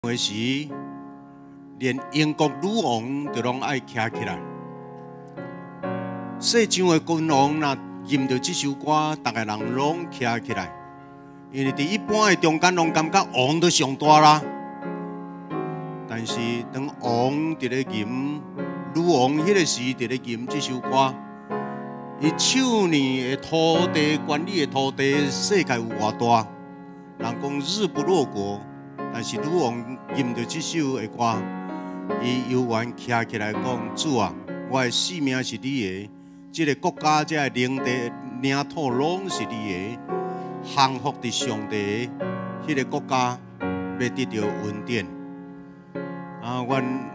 的时，连英国女王都拢爱徛起来。世上的君王若吟着这首歌，大家人拢徛起来，因为伫一般的中间，拢感觉王都上大啦。但是当王伫咧吟，女王迄个时伫咧吟这首歌，伊手里的土地管理的土地世界有偌大，人讲日不落国。 但是女王吟着这首的歌，伊悠然徛起来讲：主啊，我的性命是你的，这个国家、这个领地、领土拢是你的。降服伫上帝迄个国家，要得到稳定。啊，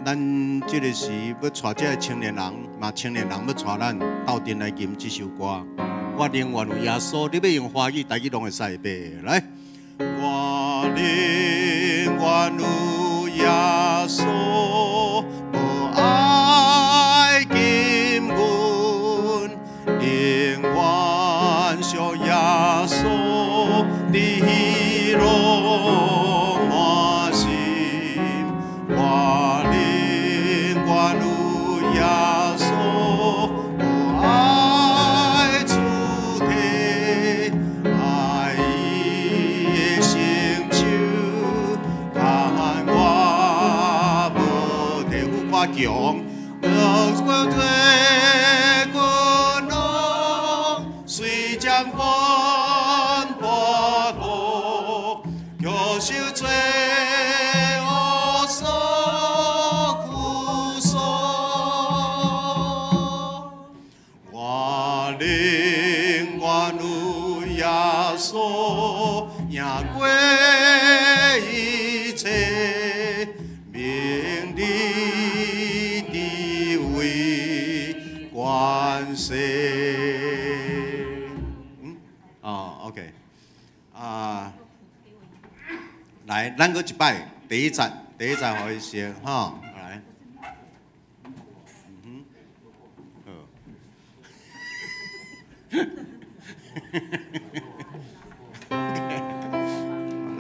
咱这个时要带这个青年人，嘛青年人要带咱斗阵来吟这首歌。我宁愿有耶稣，你要用华语、台语拢会使背来。我宁愿有耶稣，无爱金阮，宁愿属耶稣，你喜乐满心。我宁愿有耶稣，无爱主体，爱伊的成就，看我无地有我强，我做君王，虽将分拨国，却受罪恶所苦索。我宁愿有耶稣，赢过一切，名利地位关系。OK， 来，咱搁一摆，第一站，互伊先哈，来，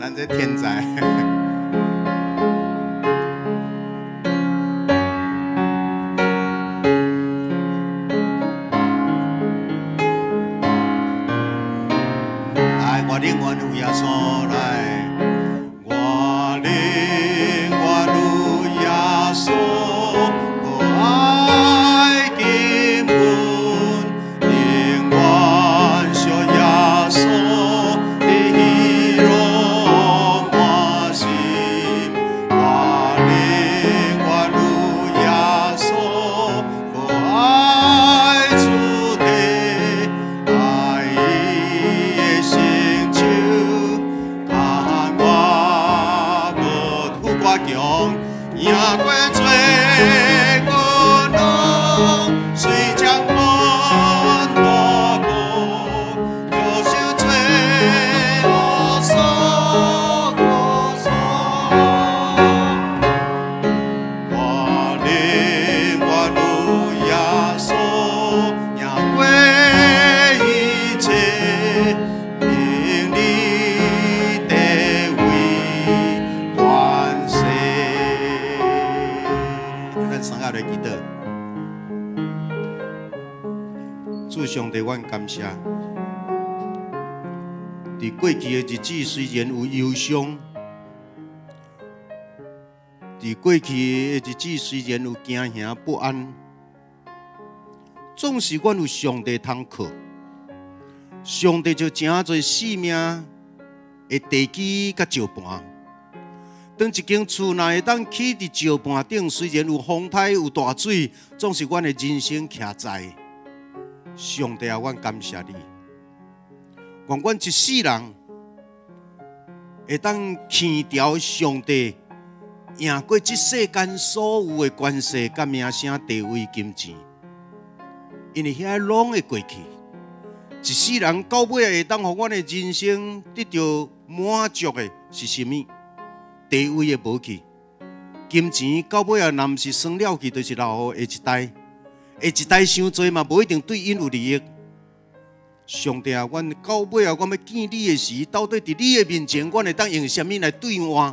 咱这天才。我宁愿有耶稣来，我宁愿有耶稣，无爱金阮，宁愿属耶稣，你喜乐满心。我宁愿有耶稣，无爱主体，爱伊的心。 强，赢过罪君王，虽将分拨国，却受罪恶所苦索。我宁愿有耶稣，赢过一切，名利地位关系。 咱三下来祈祷，主上帝，阮感谢。伫过去的日子虽然有忧伤，伫过去的日子虽然有惊吓不安，总是阮有上帝通靠。上帝就真侪性命的地基甲石盘。 当一间厝若会当起伫石盘顶，虽然有风台有大水，总是阮的人生徛在。上帝啊，阮感谢你，愿阮一世人会当牵条上帝，赢过这世间所有的关系、甲名声、地位、金钱，因为遐拢会过去。一世人到尾会当互阮的人生得到满足的是甚物？ 地位也无去，金钱到尾啊，若毋是算了去，就是留予下一代。下一代伤济嘛，无一定对因有利益。上帝啊，阮到尾啊，阮要见你的时，到底伫你的面前，阮会当用什么来对换？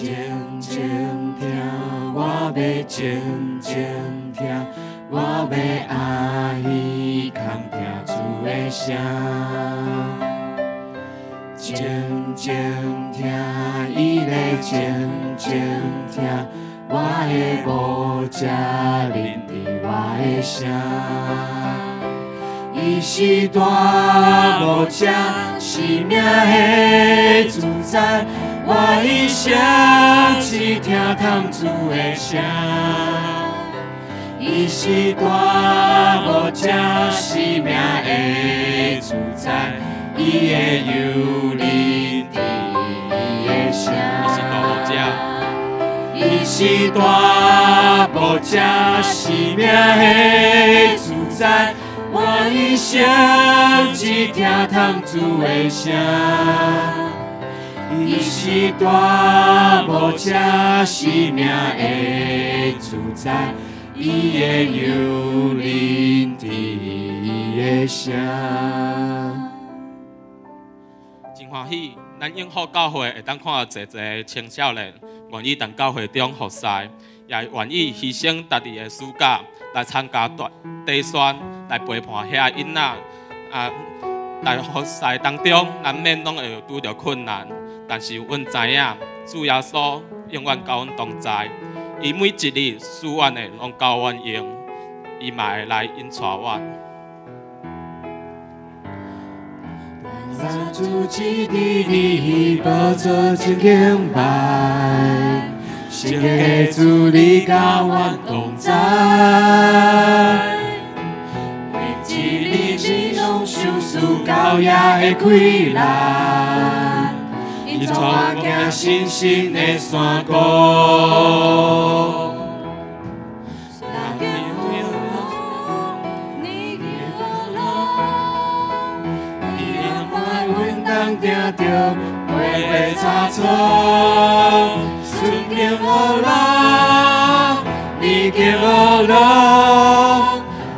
静静听，我要静静听，我要欢喜空听主的声。静静听，伊咧静静听，我的母者临伫我的声。伊是大牧者，是命的主宰。我一生只听从主的声。伊是大牧者，是命的主宰。伊的游临伫伊的声。伊是大牧者，是命的主宰。我一生只听从主的声。伊是大牧者，是命的主宰。伊的游临伫伊的声。真欢喜，咱永福教会会当看到一个青少年愿意当教会中服侍，也愿意牺牲家己的暑假来参加地选，来陪伴遐囡仔。在服侍当中，难免拢会拄着困难，但是阮知影，主耶稣永远甲阮同在。伊每一日使阮的拢教阮用，伊嘛会来引带阮。咱主基地你宝座前敬拜，圣洁的主你甲阮同在。每一日你拢受属高雅的开来，引带我行信心的山谷。定着每每差错，顺境无路，逆境无路，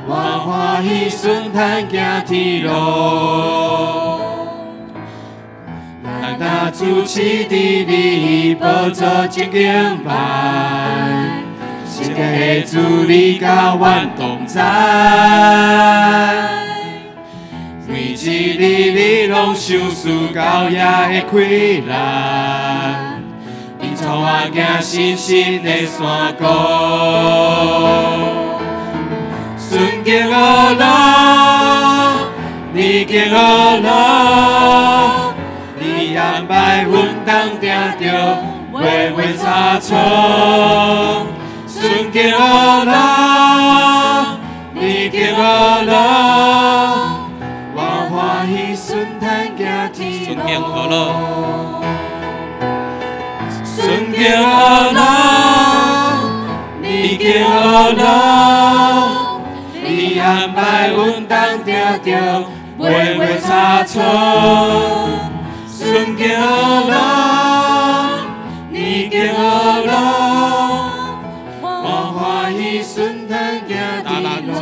我欢喜顺坦行天路。咱若主持伫你宝座前敬拜，圣洁的主你甲阮同在。每一日你拢受属高雅的开来，引带我行信心的山谷。顺境无路，逆境无路，你安排阮当定着每每差错。顺境无路，逆境无路。欢喜顺坦行天路，顺境无路，逆境无路，你安排阮当定着每每差错。顺境无路，逆境无路，我欢喜顺坦行天路。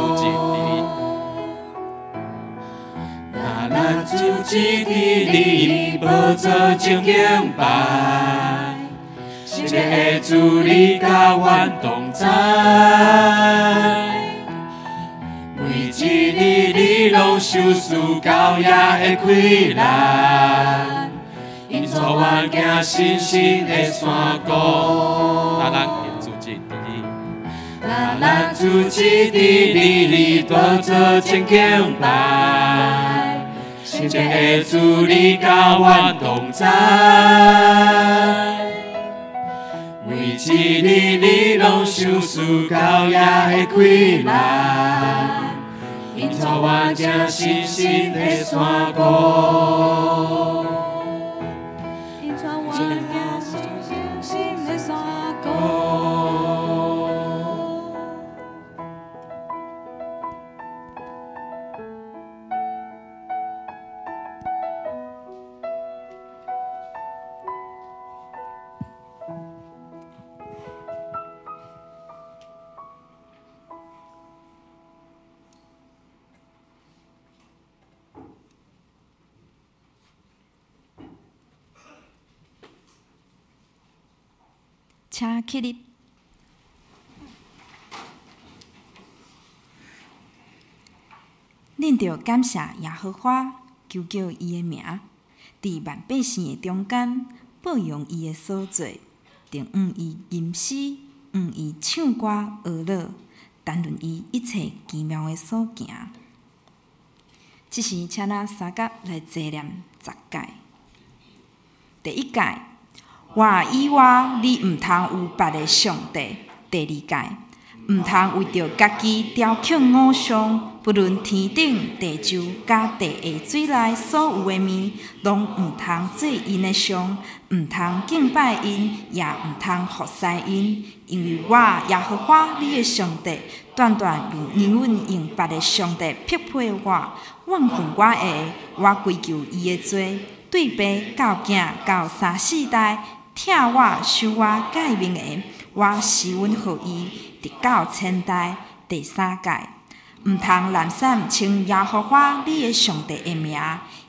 咱主持伫你宝座前敬拜，圣洁的主你甲阮同在。每一日你拢受属高雅的开来，引带我行信心的山谷。咱主持伫你宝座前敬拜。圣洁的主你甲阮同在，每一日你拢受属高雅的开来，引带我行信心的山谷。引带我行信心的山谷。请起立。恁着感谢耶和华，求叫伊的名，伫万百姓的中间保养伊的所做，定伊吟诗，伊唱歌学乐，谈论伊一切奇妙的所行。即时，请咱三甲来坐念10届。第1届，我以外你毋通有别的上帝。第2届，毋通为着家己雕刻偶像，不论天顶、地洲、甲地下水内所有的物，拢毋通做因的像，毋通敬拜因，也毋通服侍因。因为我耶和华你的上帝，断因阮用别的上帝匹配我，怨恨我的，我归咎伊的罪，对爸到囝到3、4代，疼我受我诫命的，我施恩予伊，直到1000代。第3届，毋通滥散称耶和华你的上帝的名，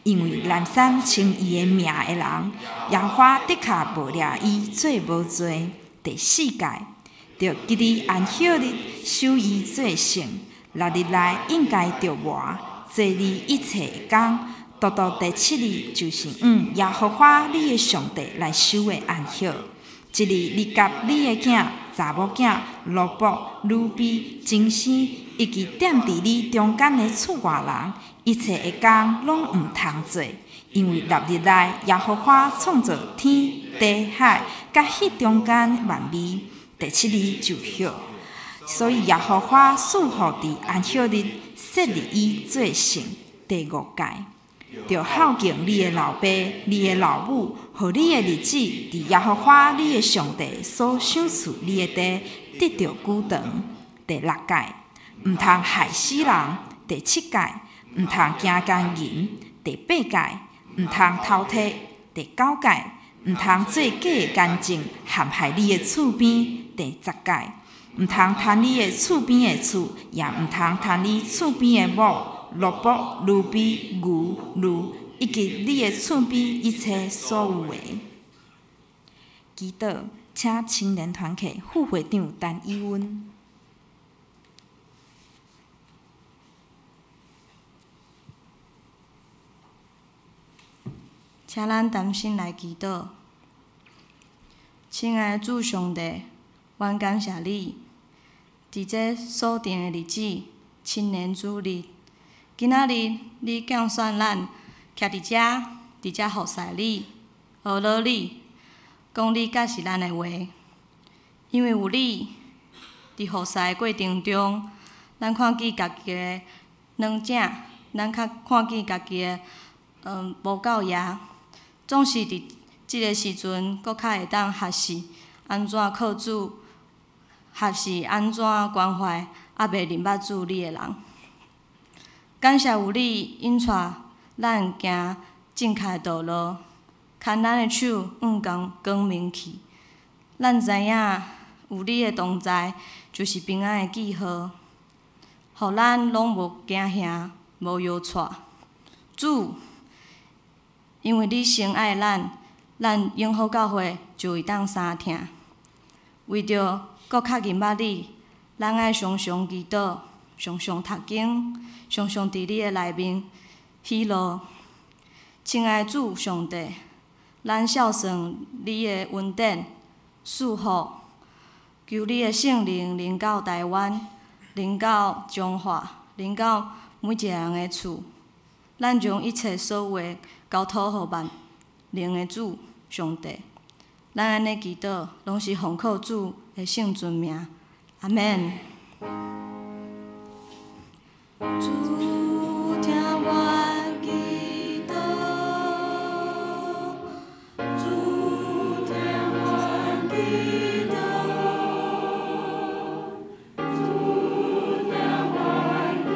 因为滥散称伊的名的人，耶和华的确无掠伊做无罪。第4届，着记伫安息日守伊做圣，6日内应该着活，做你一切的工。独独第7日就是耶和华你的上帝来守的安息。一日你甲你的囝、查某囝、萝卜、女婢、精生，以及踮伫你中间的厝外人，一切的工拢毋通做，因为6日内耶和华创造天地海，甲迄中间万物，第7日就休。所以耶和华赐福伫安息日，设立伊做圣。第5届，着孝敬你的老爸、你的老母，互你的日子伫耶和华你的上帝所赏赐你的地得着久长。第6届，毋通害死人。第7届，毋通行奸淫。第8届，毋通偷窃。第9届，毋通做假的干证，陷害你的厝边。第10届，毋通贪你的厝边的厝，也毋通贪你厝边的某、萝卜、女婢、牛、驴，以及你的厝边一切所有的。祈祷，请青年团契副会长陈以温。请咱同心来祈祷。亲爱的主上帝，阮感谢你，伫这锁定的日子，青年主日，今仔日你拣选咱徛伫遮服侍你、学乐你，讲你甲是咱的话。因为有你，伫服侍的过程中，咱看见家己的软正，咱较看见家己的无够野，总是伫即个时阵，搁较会当学习安怎靠主，学习安怎关怀还袂认捌主你的人。感谢有你引带咱行正确的道路，牵咱的手光明去。咱知影有你的同在，就是平安的记号，互咱拢无惊吓，无忧愁。主，因为你深爱咱永好教会就会当相听。为着搁较认捌你，咱爱常常祈祷，常常读经，常常伫你的内面喜乐。亲爱的主上帝，咱孝顺你的恩典祝福，求你的圣灵临到台湾，临到中华，临到每一个人的厝。咱将一切所有的交托互万能的主上帝。咱安尼祈祷，拢是奉靠主的圣尊名。阿免。主听我祈祷，主听我祈祷，主听我祈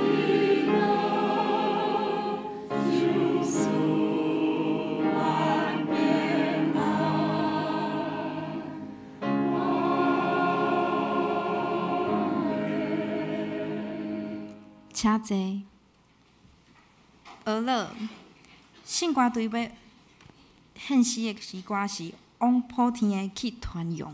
祷，主赐万平安。请坐。学乐，圣歌队要献诗的诗歌是《往普天的去传扬》。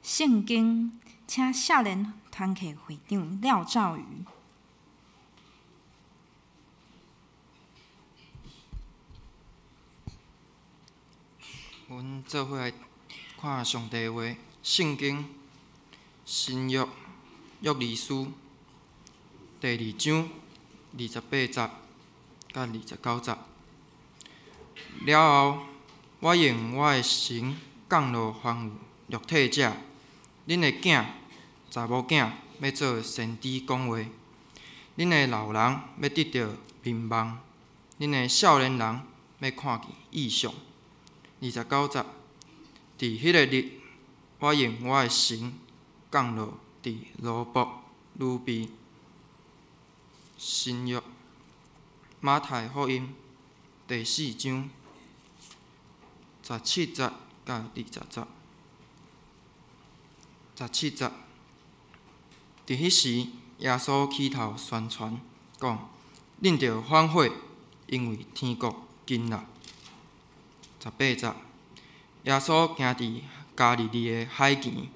圣经，请少年团契会长廖兆瑜。阮做伙来看上帝的话，圣经新约约珥书第2章28节甲29节。了后，我用我的神降落凡有肉体者。恁的囝、查某囝要做先知讲话，恁的老人要得到明梦，恁的少年人要看见异象。29节，伫迄个日，我用我的神降落伫罗伯、鲁比。新约马太福音第4章17节甲20节。17节，伫迄时，耶稣起头宣传讲：“恁着反悔，因为天国近啦。”18节，耶稣行伫加利利的海墘，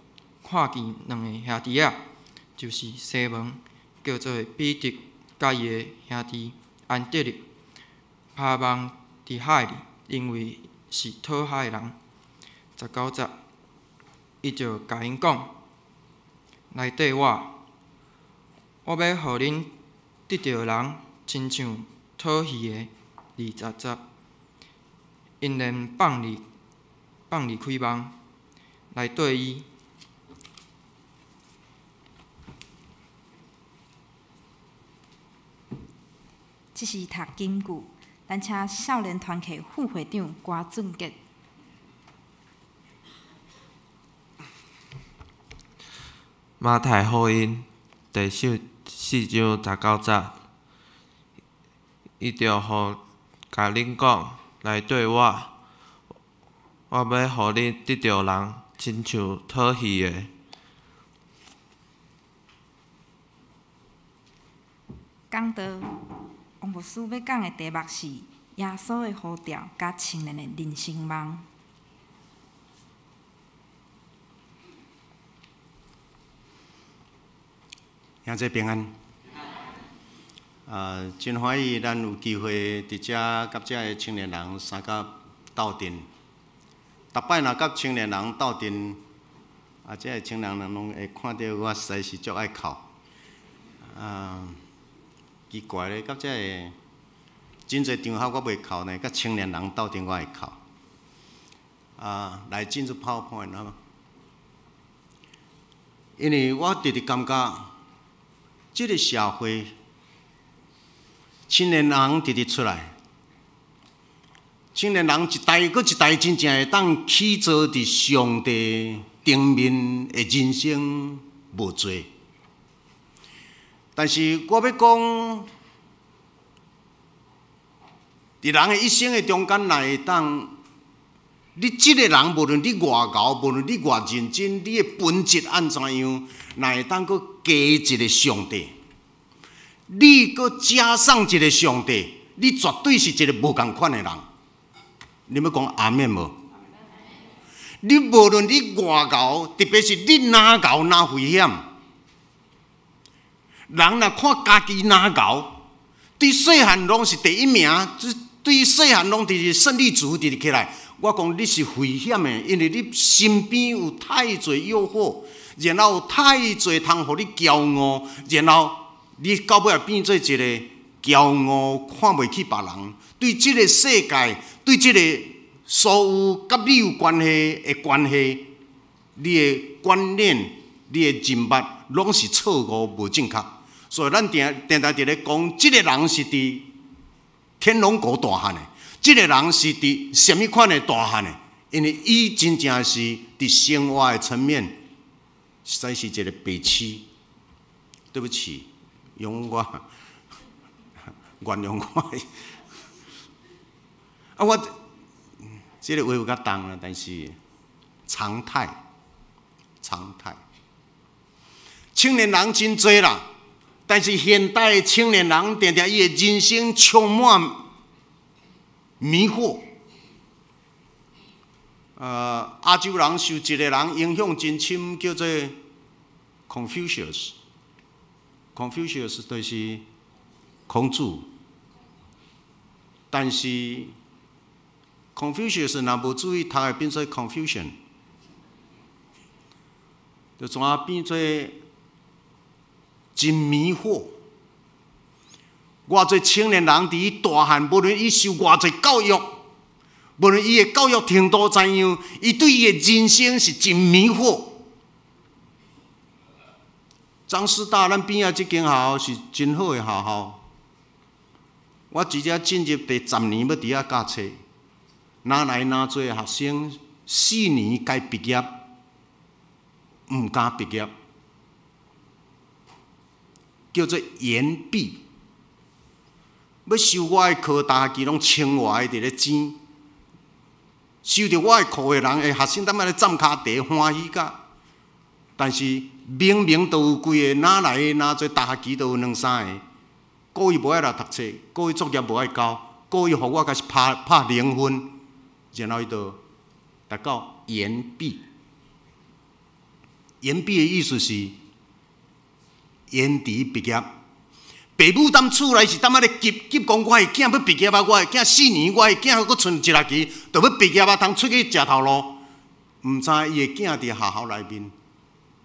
看见两个兄弟仔，就是西门，叫做彼得，甲伊的兄弟安德烈，趴网伫海里，因为是讨海的人。19节。伊就甲因讲：“来缀我，我要互恁得到人，亲像讨鱼的20节。因连放离开网，来缀伊。”这是读金句，咱请少年团契副会长郭俊杰。马太福音第4章19节，伊着甲恁讲，来缀我，我要互恁得到人，亲像讨鱼的。讲到王牧师要讲的题目是耶稣的呼召甲青年的人生梦。兄弟平安。真欢喜，咱有机会伫遮甲遮个青年人三甲斗阵。逐摆若甲青年人斗阵，遮个青年人拢会看到我实在是足爱哭。奇怪咧，甲遮个真侪场合我袂哭呢，甲青年人斗阵我会哭。来进入 PowerPoint 好。因为我直直感觉。这个社会，青年人直直出来，青年人一代搁一代，真正会当起造伫上帝顶面的人生无多。但是我要讲，伫人的一生的中间，若会当，你即个人，无论你偌敖，无论你偌认真，你的本质安怎样？若会当搁加一个上帝，你搁加上一个上帝，你绝对是一个无共款的人。你要讲阿免无？你无论你偌敖，特别是你哪敖哪危险，人若看家己哪敖，对细汉拢是第一名，对细汉拢是胜利组直起来。我讲你是危险的，因为你身边有太侪诱惑。然后太侪通互你骄傲，然后你到尾也变做一个骄傲、看袂起别人，对即个世界、对即个所有甲你有关系的关系，你的观念、你的认捌，拢是错误、无正确。所以咱定伫咧讲，即个人是伫天龙国大汉的，即个人是伫什么款的大汉的？因为伊真正是伫生活的层面。实在是一个白痴，对不起，用我原谅我。我这个话有较重啦，但是常态。青年人真多啦，但是现代的青年人常常伊的人生充满迷惑。亚洲人受一个人影响真深，叫做 Confucius。Confucius 就是孔子，但是 Confucius 若无注意，读会变做 Confusion， 就怎啊变做真迷惑。偌侪青年人伫伊大汉，无论伊受偌侪教育。无论伊的教育程度怎样，伊对伊的人生是真迷惑。张师大咱边仔这间学校是真好的学校，我直接进入第10年要伫遐教册，哪来哪做学生4年该毕业，毋敢毕业，叫做延毕。要收我的课，大家拢清我的伫咧钱。收着我的课的人，学生踮咧站骹地欢喜甲，但是明明都有几个，哪来哪做大学都有2、3个，故意无爱来读册，故意作业无爱交，故意互我开始拍0分，然后伊就达到延毕。延毕的意思是延迟毕业。爸母踮厝内是踮咧急讲，我的囝要毕业啊！我的囝4年，我的囝阁剩1学期，就要毕业啊！通出去食头路。毋知伊个囝伫学校内面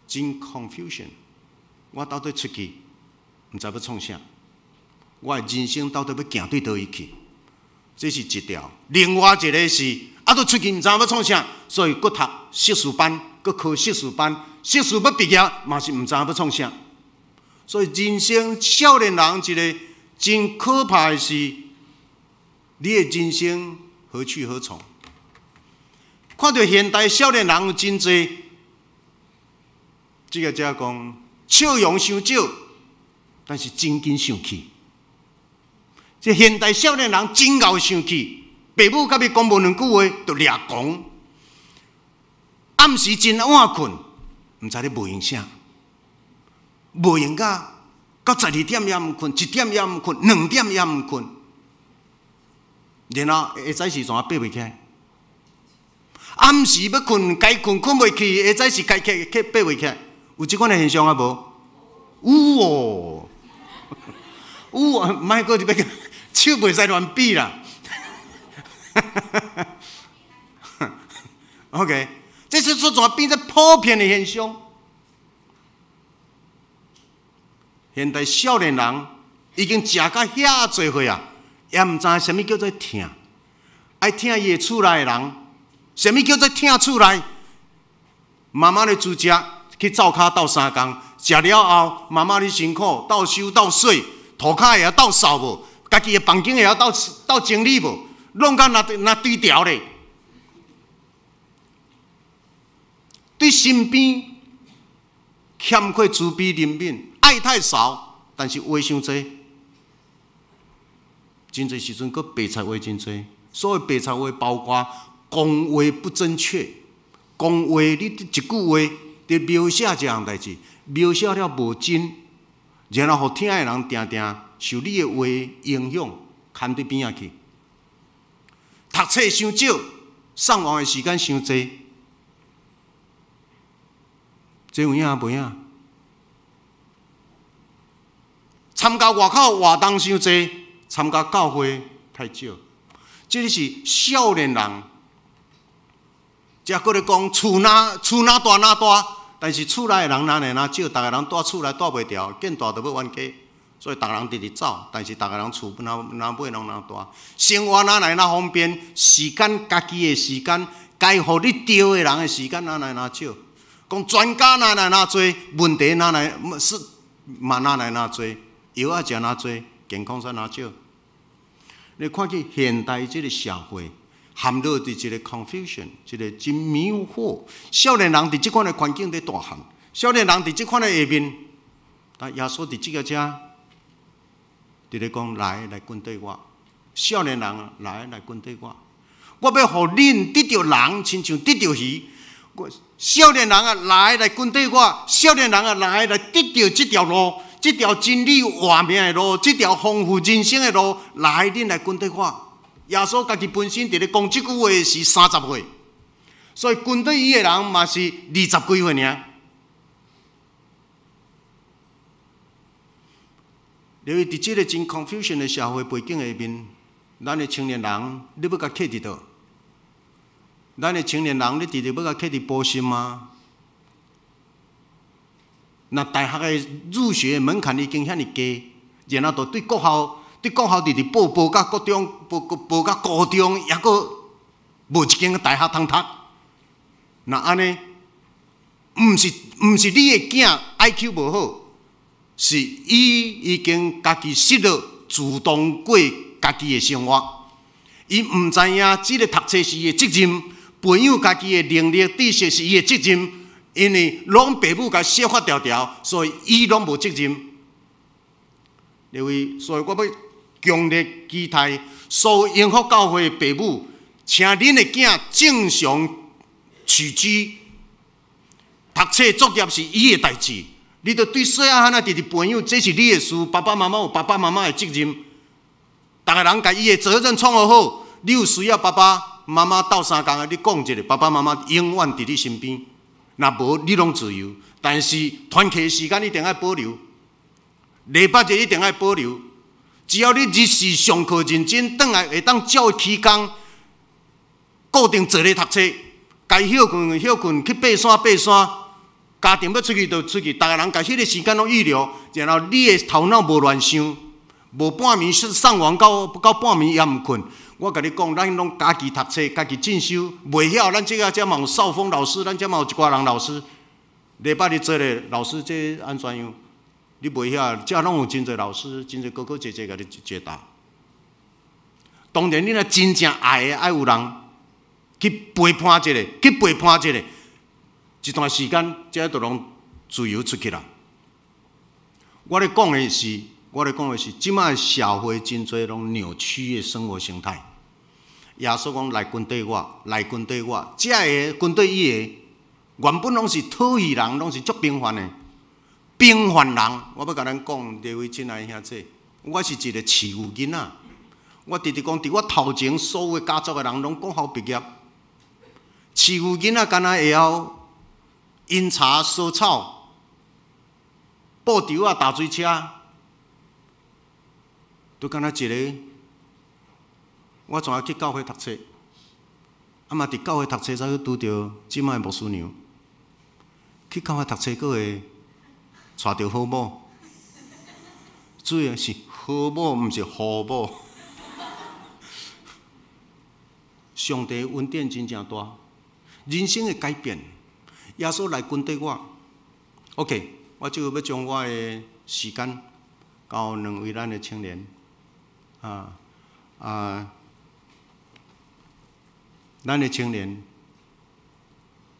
真 confusion。我到底出去，毋知要创啥？我的人生到底要行对倒位去？这是一条。另外一个是，都出去毋知要创啥，所以搁读硕士班，搁考硕士班，硕士要毕业嘛是毋知要创啥。所以人生少年人一个真可怕的是，你的人生何去何从？看到现代少年人有真侪，这个只讲笑容伤少，但是真紧生气。这现代少年人真熬生气，爸母甲伊讲无两句话，就掠讲。暗时真晚困，毋知咧无用啥，无用到12点也毋困，1点也毋困，2点也毋困，然后下早时阵爬袂起来。暗时要困，该困困袂去，下早时该起爬袂起来。有即款的现象啊无？有哦，有啊，莫搁要手袂使乱比啦。OK， 这是所怎变成普遍的现象。现代少年人已经食到遐侪岁啊，也毋知啥物叫做听，爱听伊的厝内的人，啥物叫做听厝内？妈妈咧煮食，去灶骹斗3工，食了后，妈妈你辛苦，斗收斗洗，涂骹会晓斗扫无？家己的房间会晓斗整理无？弄甲那对调咧。对身边欠缺慈悲怜悯，爱太少，但是话伤多。真侪时阵，佫白菜话真多。所谓白菜话，包括讲话不正确，讲话你一句话伫描写一项代志，描写了无真，然后互听的人定定受你的话影响，牵对边仔去。读册伤少，上网的时间伤多。这有影无影？参加外口活动伤多，参加教会太少。这是少年人，才搁咧讲厝哪大哪大，但是厝内的人哪少，逐个人住厝内住袂牢，见大就要冤家，所以逐个人直直走，但是逐个人厝哪买拢哪大，生活哪方便，时间家己的时间，该互你钓的人的时间哪少。讲专家哪多，问题哪是嘛哪多，药啊食哪多，健康啥哪少。你看去现代这个社会，陷入伫一个 confusion， 一个真迷惑。少年人伫即款的环境伫大汉，少年人伫即款的下面，但耶稣伫即个遮，伫咧讲来跟对我，少年人来跟对我，我要互恁得着人，亲像得着鱼。少年人啊，来跟对我；少年人啊，来得到这条路，这条真理活命的路，这条丰富人生的路，恁来跟对我。耶稣家己本身伫咧讲这句话是30岁，所以跟对伊的人嘛是20几岁尔。因为伫这个真 confusion 的社会背景下面，咱的青年人，你要甲克伫倒？咱的青年人，你直直要甲克伫补习吗？那大学的入学门槛已经遐尼低，然后就对国校直直报到国中，报到高中，也阁无一间大学通读。那安尼，毋是你的囝 IQ 无好，是伊已经家己失落，自动过家己的生活。伊毋知影即个读册是伊的责任。培养家己的能力、知识是伊的责任，因为拢爸母甲小发条条，所以伊拢无责任。因为，所以我要强烈期待所有永福教会的爸母，请恁的囝正常取居，读册作业是伊的代志。你着对细汉仔直直培养，这是你的事。爸爸妈妈有爸爸妈妈的责任，逐个人甲伊的责任创好。你有需要爸爸妈妈斗3工，你讲一个，爸爸妈妈永远伫你身边。若无，你拢自由。但是团契的时间一定要保留，礼拜日一定要保留。只要你日时上课认真，转来会当照期间固定坐咧读册，该休困休困，去爬山爬山。家庭要出去就出去，逐个人把迄个时间拢预留，然后你的头脑无乱想，无半暝上网到半暝也毋困。我甲你讲，咱拢家己读册，家己进修，袂晓咱这嘛有少峰老师，咱这嘛有一寡人老师。礼拜日做咧，老师这安怎样？你袂晓，这拢有真侪老师，真侪哥哥姐姐甲你解答。当然，你若真正爱的，爱有人去陪伴一下，去陪伴一下。一段时间，这都拢自由出去啦。我咧讲的是，即摆社会真侪拢扭曲的生活形态。耶稣讲来跟对我，来跟对我，这个跟对伊个，原本拢是讨喜人，拢是足平凡的。平凡人，我要甲咱讲，各位亲爱的兄弟，我是一个饲牛囡仔。我直直讲，伫我头前所有家族的人拢讲好毕业。饲牛囡仔敢若会晓饮茶、烧草、布条啊、打水车，都敢若一个。我怎啊去教会读册？嘛伫教会读册才去拄着即摆牧师娘。去教会读册，佫会娶着好某。主要是好某，毋是好某。上帝恩典真正大，人生的改变。耶稣来跟对我 ，OK， 我就要将我的时间交两位咱的青年，咱的青年，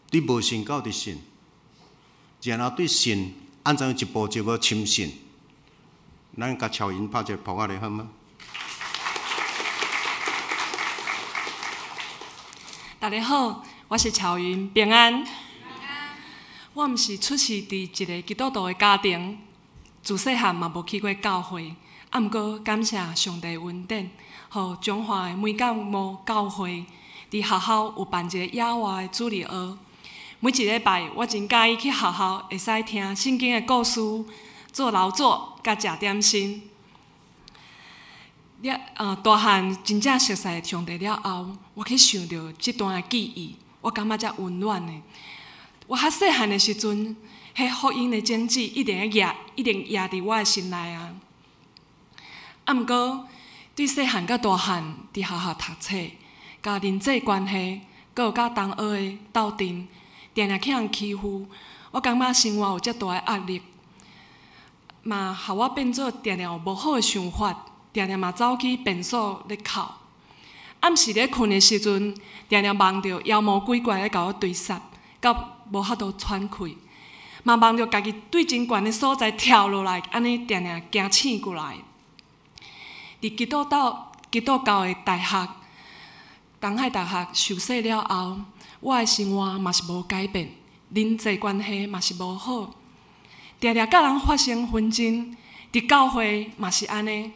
对无信到伫信，然后对信按怎一步一步深信，咱甲乔英拍一个扑克来好吗？大家好，我是乔云，平安。我毋是出世伫一个基督徒的家庭，自细汉嘛无去过教会，毋过感谢上帝恩典，互中华的每间无教会伫学校有办一个野外的主日学。每一礼拜，我真介意去学校，会使听圣经的故事，做劳作，甲食点心。大汉真正熟悉上帝了后，我去想到这段的记忆，我感觉才温暖的。我较细汉的时阵，迄福音的种子一定压伫我的心内啊。毋过，对细汉甲大汉伫学校读册，甲人际关系，阁有甲同学的斗阵，定定去人欺负，我感觉生活有遮大的压力，嘛，互我变做定定有无好的想法，定定嘛走去便所咧哭。暗时咧困的时阵，定定梦到妖魔鬼怪咧甲我对杀，到无法度喘气，嘛梦到家己对真悬的所在跳落来，安尼定定惊醒过来。伫基督教的大学，东海大学受洗了后，我的生活嘛是无改变，人际关系嘛是无好，定定甲人发生纷争。伫教会嘛是安尼，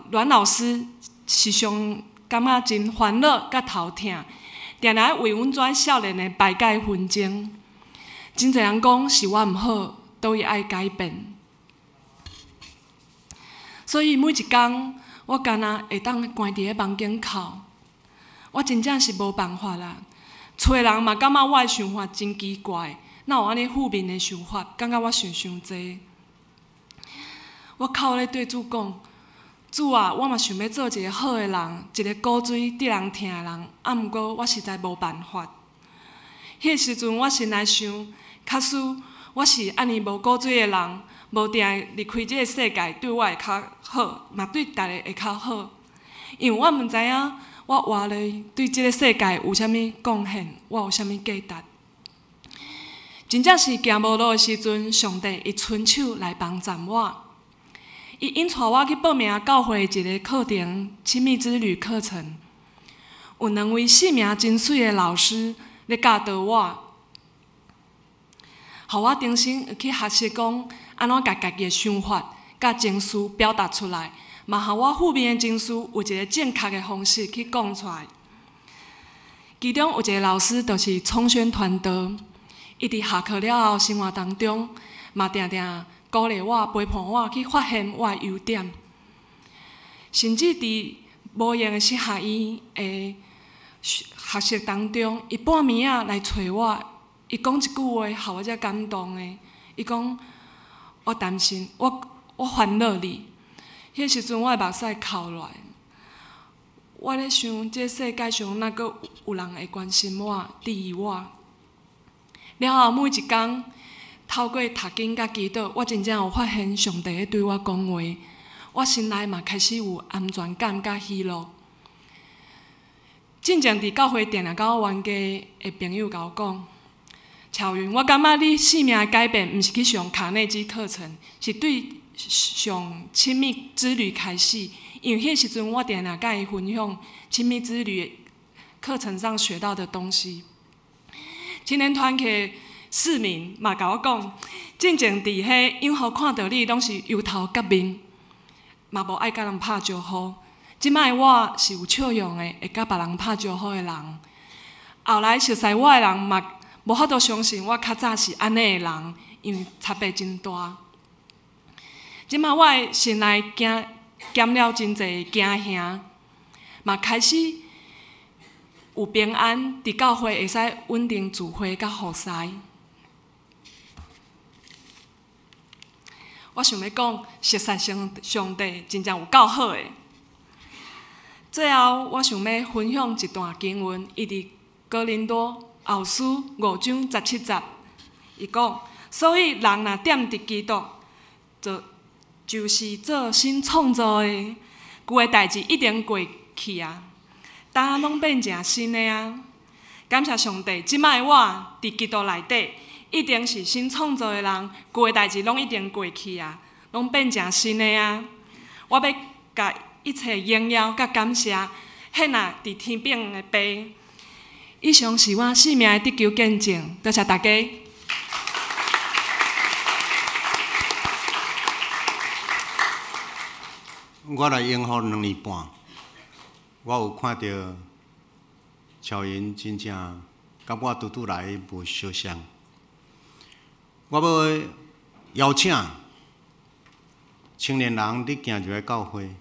阮老师时常感觉真烦恼甲头痛。定定为阮遮少年的排解纷争，真侪人讲是我毋好，都伊爱改变。所以每一工，我干那会当关伫咧房间哭，我真正是无办法啦。厝诶人嘛感觉我诶想法真奇怪，哪有安尼负面诶想法？感觉我想济。我哭咧对主讲。主啊，我嘛想要做一个好的人，一个鼓水得人听的人，毋过我实在无办法。迄个时阵，我心内想，假使我是安尼无鼓水的人，无定离开这个世界，对我会较好，嘛对逐个会较好。因为我毋知影我活落对这个世界有啥物贡献，我有啥物价值。真正是行无路的时阵，上帝伊伸手来帮助我。伊引带我去报名教会一个课程——亲密之旅课程。有两位性命真水的老师咧教导我，互我重新去学习讲安怎甲家己的想法、甲情绪表达出来，嘛互我负面的情绪有一个正确的方式去讲出来。其中有一个老师，就是创宣传道，伊伫下课了后，生活当中嘛定定鼓励我、陪伴我去发现我的优点，甚至伫无闲的时下，伊会学习当中，伊半暝仔来找我，伊讲一句话，互我遮感动的。伊讲：我担心，我烦恼你。迄时阵，我的目屎哭落来。我咧想，这世界上哪个有人会关心我、注意我？了后每一工，透过读经甲祈祷，我真正有发现上帝咧对我讲话，我心内嘛开始有安全感甲喜乐。进前伫教会定定甲我冤家的朋友甲我讲：乔云，我感觉你生命的改变，毋是去上卡内基课程，是对上亲密之旅开始。因为迄时阵我定定甲伊分享亲密之旅课程上学到的东西。青年团契市民嘛甲我讲，进前伫迄永和看到你拢是油头甲面，嘛无爱甲人拍招呼。即摆我是有笑容的，会甲别人拍招呼的人。后来熟悉我的人嘛无法度相信我较早是安尼的人，因为差别真大。即摆我的心内减了真侪惊吓，嘛开始有平安，伫教会会使稳定聚会甲服侍。我想要讲，熟悉上帝真正有够好的。最后，我想要分享一段经文，伊伫哥林多后书5章17节，伊讲：所以人若踮伫基督，就是做新创造的，旧的代志一定过去啊，呾拢变成新的啊！感谢上帝，即摆我伫基督内底，一定是新创造的人，旧的代志拢一定过去啊，拢变成新的啊！我要甲一切荣耀甲感谢献啊伫天顶的爸。以上是我生命的得救见证，多谢大家。我来永福2年半，我有看到乔云真正甲我拄拄来无相像。我要邀请青年人，你行入来教会，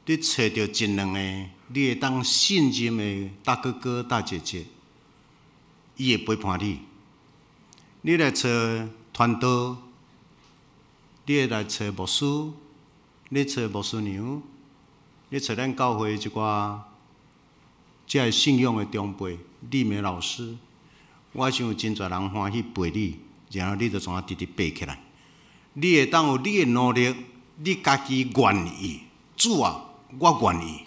你找到一两个你会当信任的大哥哥、大姐姐，伊会陪伴你。你来找传道，你会来找牧师。你找牧师娘，你找咱教会一寡即个信仰的长辈、里面老师，我想有真侪人欢喜陪你，然后你就怎啊直直爬起来。你会当有你的努力，你家己愿意，主啊，我愿意，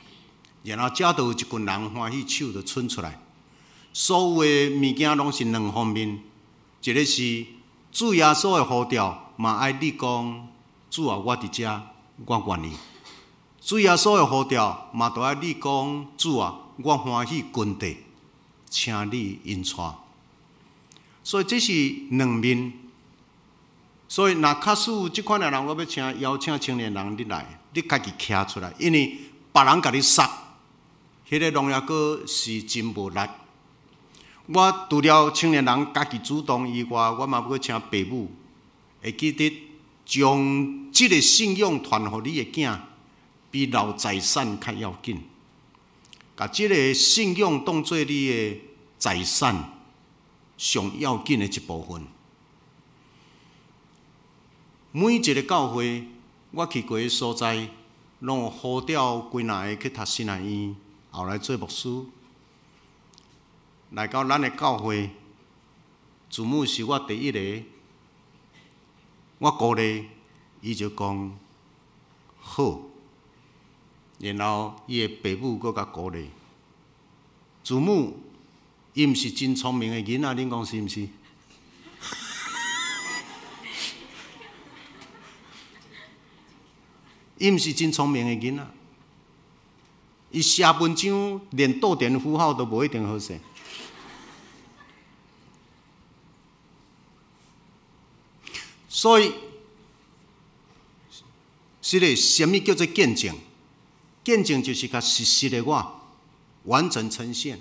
然后遮就有一群人欢喜手就伸出来。所有的物件拢是两方面，一个是主耶稣的呼召，嘛爱你讲，主啊，我伫遮。我愿意，主耶稣的呼召，嘛都爱你讲，主啊，我欢喜跟地，请你引带。所以这是两面。所以若假使有即款的人，我要邀请青年人你来，你家己徛出来，因为别人甲你杀，迄个农业哥是真无力。我除了青年人家己主动以外，我嘛要请父母会记得。将即个信仰传互你的囝，比留财产较要紧。把即个信仰当做你的财产上要紧的一部分。每一个教会，我去过的所在，拢有呼召归纳的去读神学院，后来做牧师。来到咱的教会，祖母是我第一个。我鼓励，伊就讲好，然后伊的父母搁甲鼓励。祖母，伊毋是真聪明的囡仔，恁讲是毋是？伊毋是真聪明的囡仔，伊写文章连逗点符号都无一定好势。所以，是咧，什么叫做见证？见证就是甲实实的我完整呈现。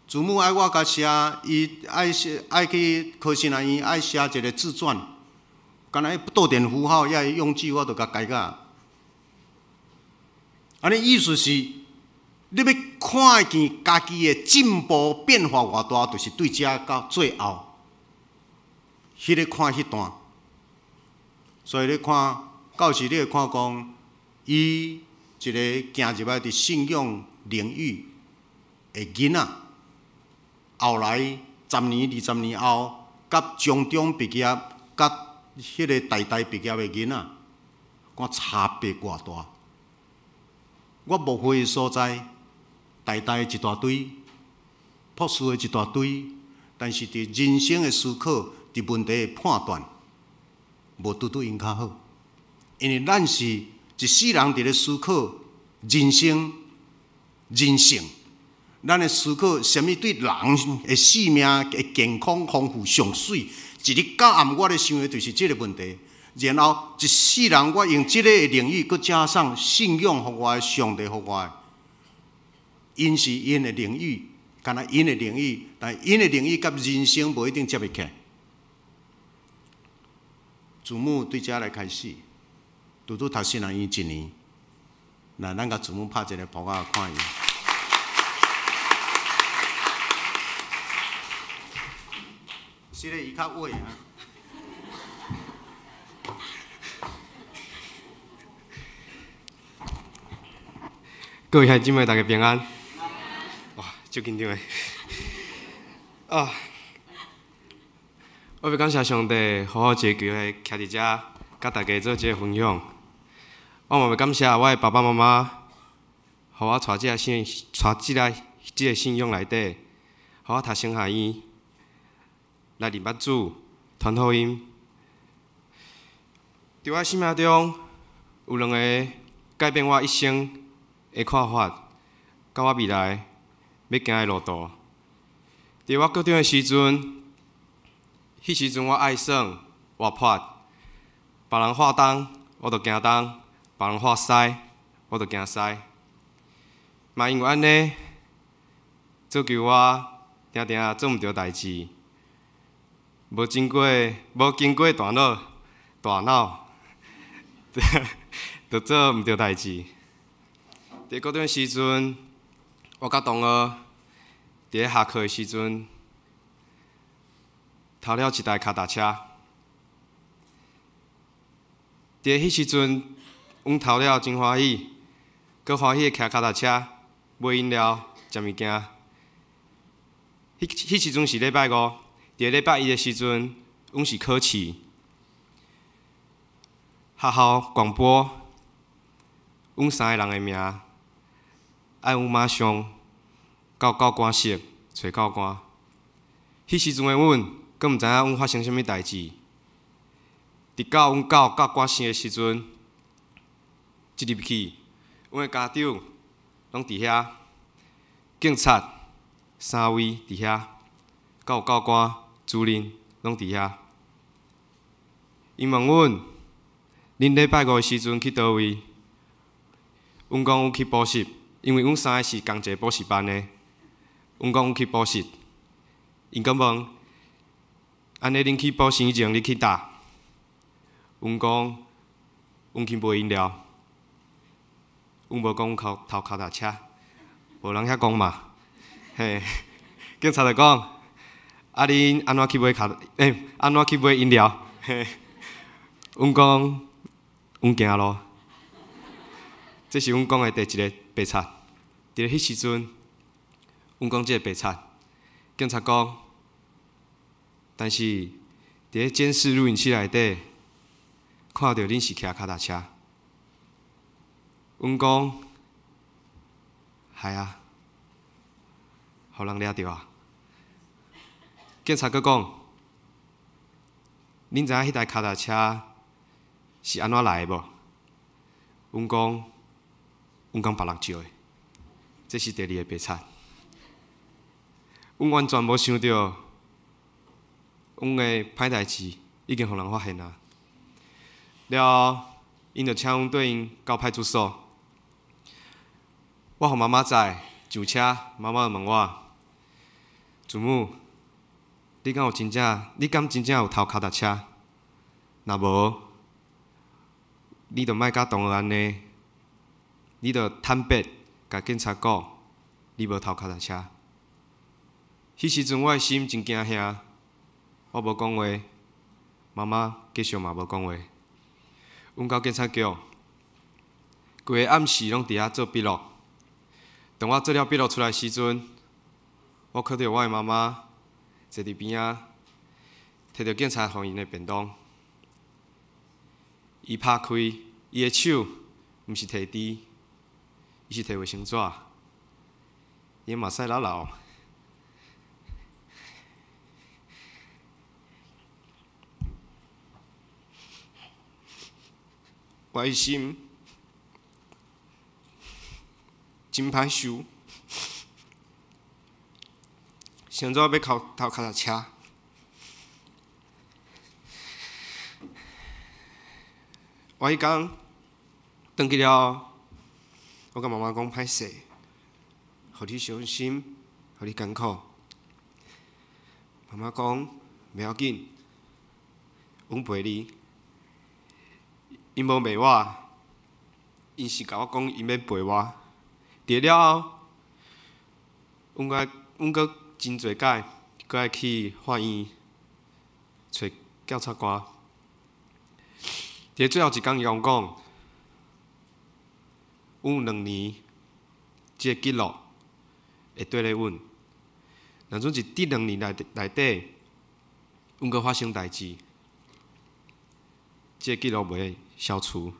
祖母爱我甲写，伊爱去科学院院爱写一个自传，敢若逗点符号也用字，我都甲改甲。安尼意思是，你要看见家己的进步变化偌大，就是对遮到最后，迄个看迄段。所以你看，到时你会看讲，伊一个行入来伫信仰领域的囡仔，后来10年、20年后，甲中中毕业，甲迄个大毕业的囡仔，看差别偌大。我无会的所在。大一大堆，朴素的一大堆，但是伫人生的思考、伫问题的判断，无拄拄因较好。因为咱是一世人伫咧思考人生、人性，咱的思考什么对人的生命的健康丰富上水。一日到暗，我咧想的就是这个问题。然后一世人，我用这个领域，佮加上信仰互我的上帝互我的。因是因的领域，干那因的领域，但因的领域甲人生无一定接袂起。祖母对遮来开始，拄拄读新人院1年，那咱甲祖母拍一个扑克看伊。是咧，伊较矮啊。各位兄弟姊妹，大家平安。足紧张的啊！我要感谢上帝，好好一个机会徛伫遮，甲大家做这个分享。我嘛要感谢我的爸爸妈妈，互我带这个信仰内底，互我读神学院，来认捌主，传福音。伫我生命中有2个改变我一生的看法，甲我未来要行的路途。伫我高中的时阵，迄时阵我爱耍活泼，别人画东，我就行东；别人画西，我就行西。嘛因为安尼，造就我定定做毋着代志，无经过大脑，就做毋着代志。伫高中的时阵，我甲同学伫咧下课的时阵，偷了一台脚踏车。伫迄时阵，阮偷了真欢喜，佮欢喜骑脚踏车、买饮料、食物件。迄时阵是礼拜5，伫礼拜1的时阵，阮是考试。学校广播，阮3个人的名，爱阮马上到教官室找教官。迄时阵的阮，阁毋知影阮发生啥物代志。直到阮到教官室的时阵，一入去，阮的家长拢伫遐，警察3位伫遐，甲有教官、主任拢伫遐。因问阮，恁礼拜5的时阵去倒位？阮讲阮去补习，因为阮3个是同一个补习班的。阮讲阮去补习，因阁问，安尼恁去补习以前，你去倒？阮讲，阮去买饮料。阮无讲阮偷脚踏车，无人遐讲嘛。嘿，警察就讲，啊恁安怎去买安怎去买饮料？嘿，阮讲，阮行路。这是阮讲的第一个白贼。伫咧迄时阵，阮讲即个白贼，警察讲，但是伫咧监视录影器内底，看到恁是骑脚踏车。阮讲，系啊，互人掠着啊。警察佫讲，恁知影迄台脚踏车是安怎来的无？阮讲别人借的，这是第2个白贼。阮完全无想到，阮的歹代志已经互人发现啊。了后，因就请阮缀因到派出所。我互妈妈知，上车，妈妈就问我：祖母，你敢真正有偷脚踏车？若无，你就莫甲同学安尼，你就坦白甲警察讲，你无偷脚踏车。迄时阵我的心真惊吓，我无讲话，妈妈继续嘛无讲话。阮到警察局，规个暗时拢伫遐做笔录。当我做了笔录出来时阵，我看到我的妈妈坐伫边仔，摕着警察互因的便当。伊拍开，伊的手毋是摕箸，伊是摕卫生纸。伊嘛使老老。我的心真歹受，想怎要偷脚踏车？我迄天转去了，我甲妈妈讲歹势，互你伤心，互你艰苦。妈妈讲袂要紧，阮陪你。因无骂我，因是甲我讲因要陪我。伫了后，阮阁真侪摆，阁爱去法院找检察官。伫最后一工，伊甲我讲，阮有2年，即个记录会对咧阮。若准是伫2年内底，阮阁发生代志，即个记录袂会消除。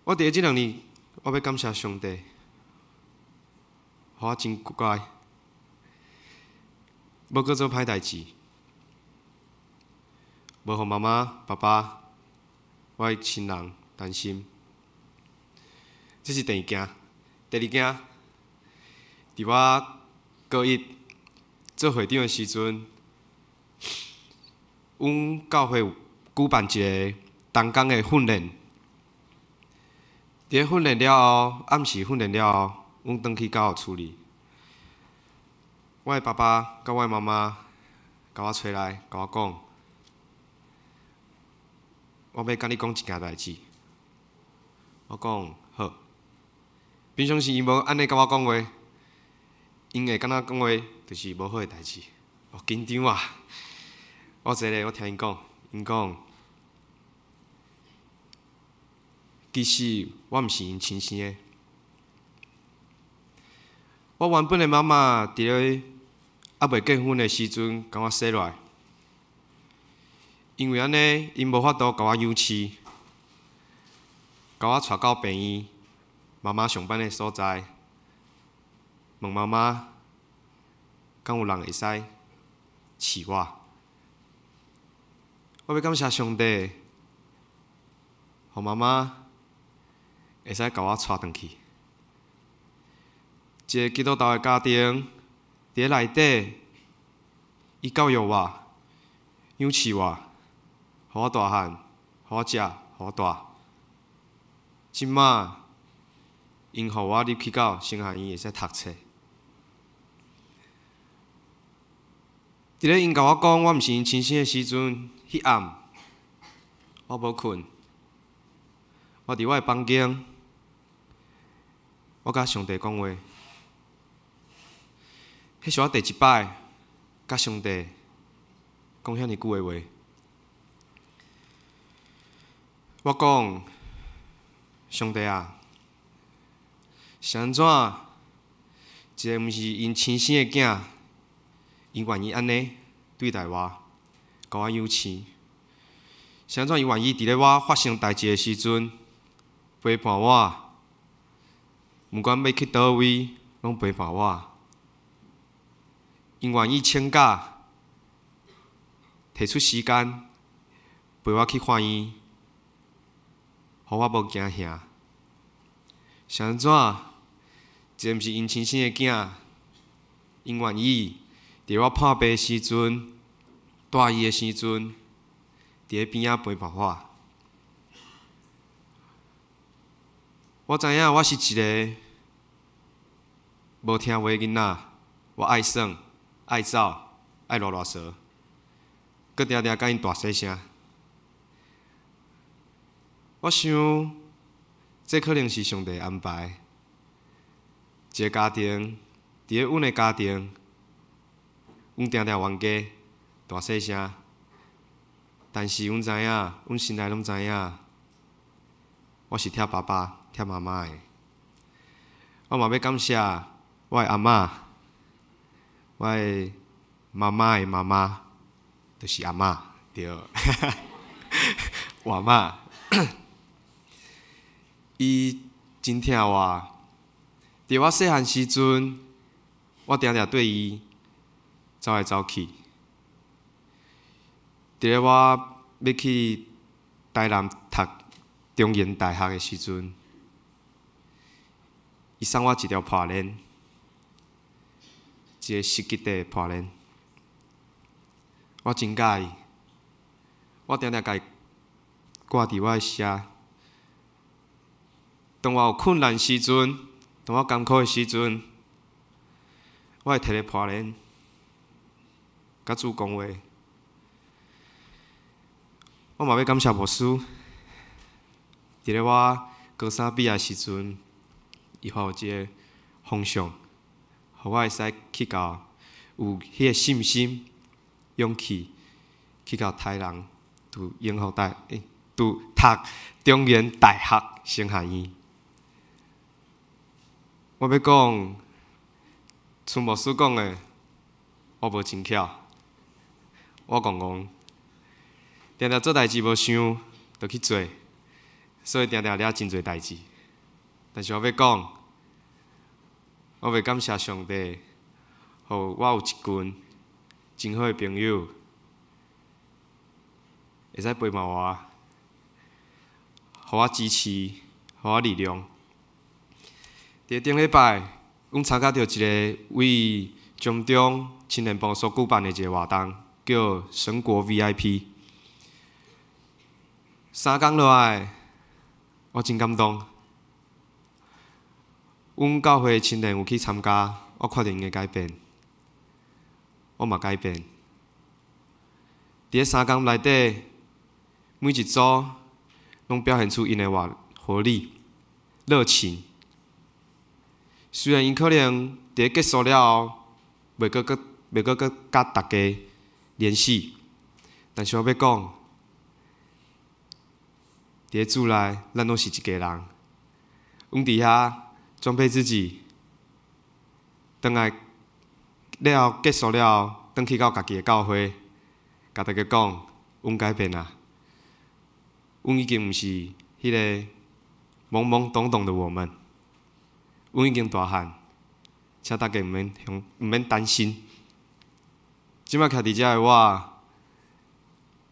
我伫即2年，我要感谢上帝，互我真乖，无阁做歹代志，无互妈妈、爸爸、我的亲人担心。这是第一件。第二件，伫我高一做会长的时阵，阮教会有举办一个同工的训练。伫咧训练了后，暗时训练了后，阮转去教学处理。我的爸爸甲我的妈妈甲我找来，甲我讲，我要甲你讲一件代志。我讲好。平常时伊无安尼甲我讲话，因会敢若讲话就是无好诶代志。哦，紧张啊！我坐咧，我听因讲，因讲，其实我毋是因亲生诶。我原本诶妈妈伫咧还袂结婚诶时阵，甲我生落来，因为安尼，因无法度甲我养饲，甲我带到病院。妈妈上班的所在，问妈妈，敢有人会使饲我？我要感谢上帝，互妈妈会使甲我带转去。一个基督徒的家庭，伫咧内底，伊教育我，养饲我，互我大汉，互我食，互我大。即马，因互我入去到圣学院会使读册。伫咧因甲我讲我毋是因亲生诶时阵，迄暗我无困，我伫我诶房间，我甲上帝讲话。迄是我第一摆甲上帝讲遐尼久诶话。我讲，上帝啊！是安怎？一个毋是因亲生的囝，伊愿意安尼对待我，甲我养饲？是安怎伊愿意伫咧我发生代志的时阵陪伴我？毋管要去倒位，拢陪伴我。因愿意请假，摕出时间陪我去法院，互我无惊吓。是安怎？一个毋是因亲生的囝，因愿意伫我破病的时阵、大意的时阵，伫咧边仔陪伴我。我知影我是一个无听话的囡仔，我爱耍、爱走、爱啰啰嗦，搁定定甲因大细声。我想，这可能是上帝安排。一个家庭，伫咧阮的家庭，阮定定冤家，大细声。但是阮知影，阮心内拢知影，我是疼爸爸、疼妈妈的。我嘛要感谢我的阿嬷，我的妈妈的妈妈，就是阿嬷，对，我阿嬷，伊真疼我。伫我细汉时阵，我定定对伊走来走去。伫咧我要去台南读中原大学的时阵，伊送我一条破链，一个设计底的破链。我真喜意，我定定甲伊挂伫我的车。当我有困难时阵，当我艰苦的时阵，我会摕个破链，甲主讲话。我嘛要感谢牧师，伫咧我高三毕业时阵，伊互我一个方向，互我会使去到有迄个信心、勇气，去到台南读读中原大学生学院。我要讲，像牧师讲的，我无真巧，我戆戆。定定做代志无想，就去做，所以定定了真侪代志。但是我要讲，我要感谢上帝，互我有一群真好的朋友，会使陪伴我，互我支持，互我力量。伫顶礼拜，阮参加着一个为中中青年部所举办的一个活动，叫神国 VIP。3天落来，我真感动。阮教会青年有去参加，我看到因的改变，我嘛改变。伫咧3天内底，每一组拢表现出因的活力、热情。虽然因可能伫咧结束了后，袂阁甲大家联系，但是我要讲。伫咧主内，咱拢是一家人。阮伫遐装备自己，转来了后结束了后，转去到家己的教会，甲大家讲，阮改变啊！阮已经毋是迄个懵懵懂懂的我们，阮已经大汉，请大家毋免担心。即摆徛伫遮的我，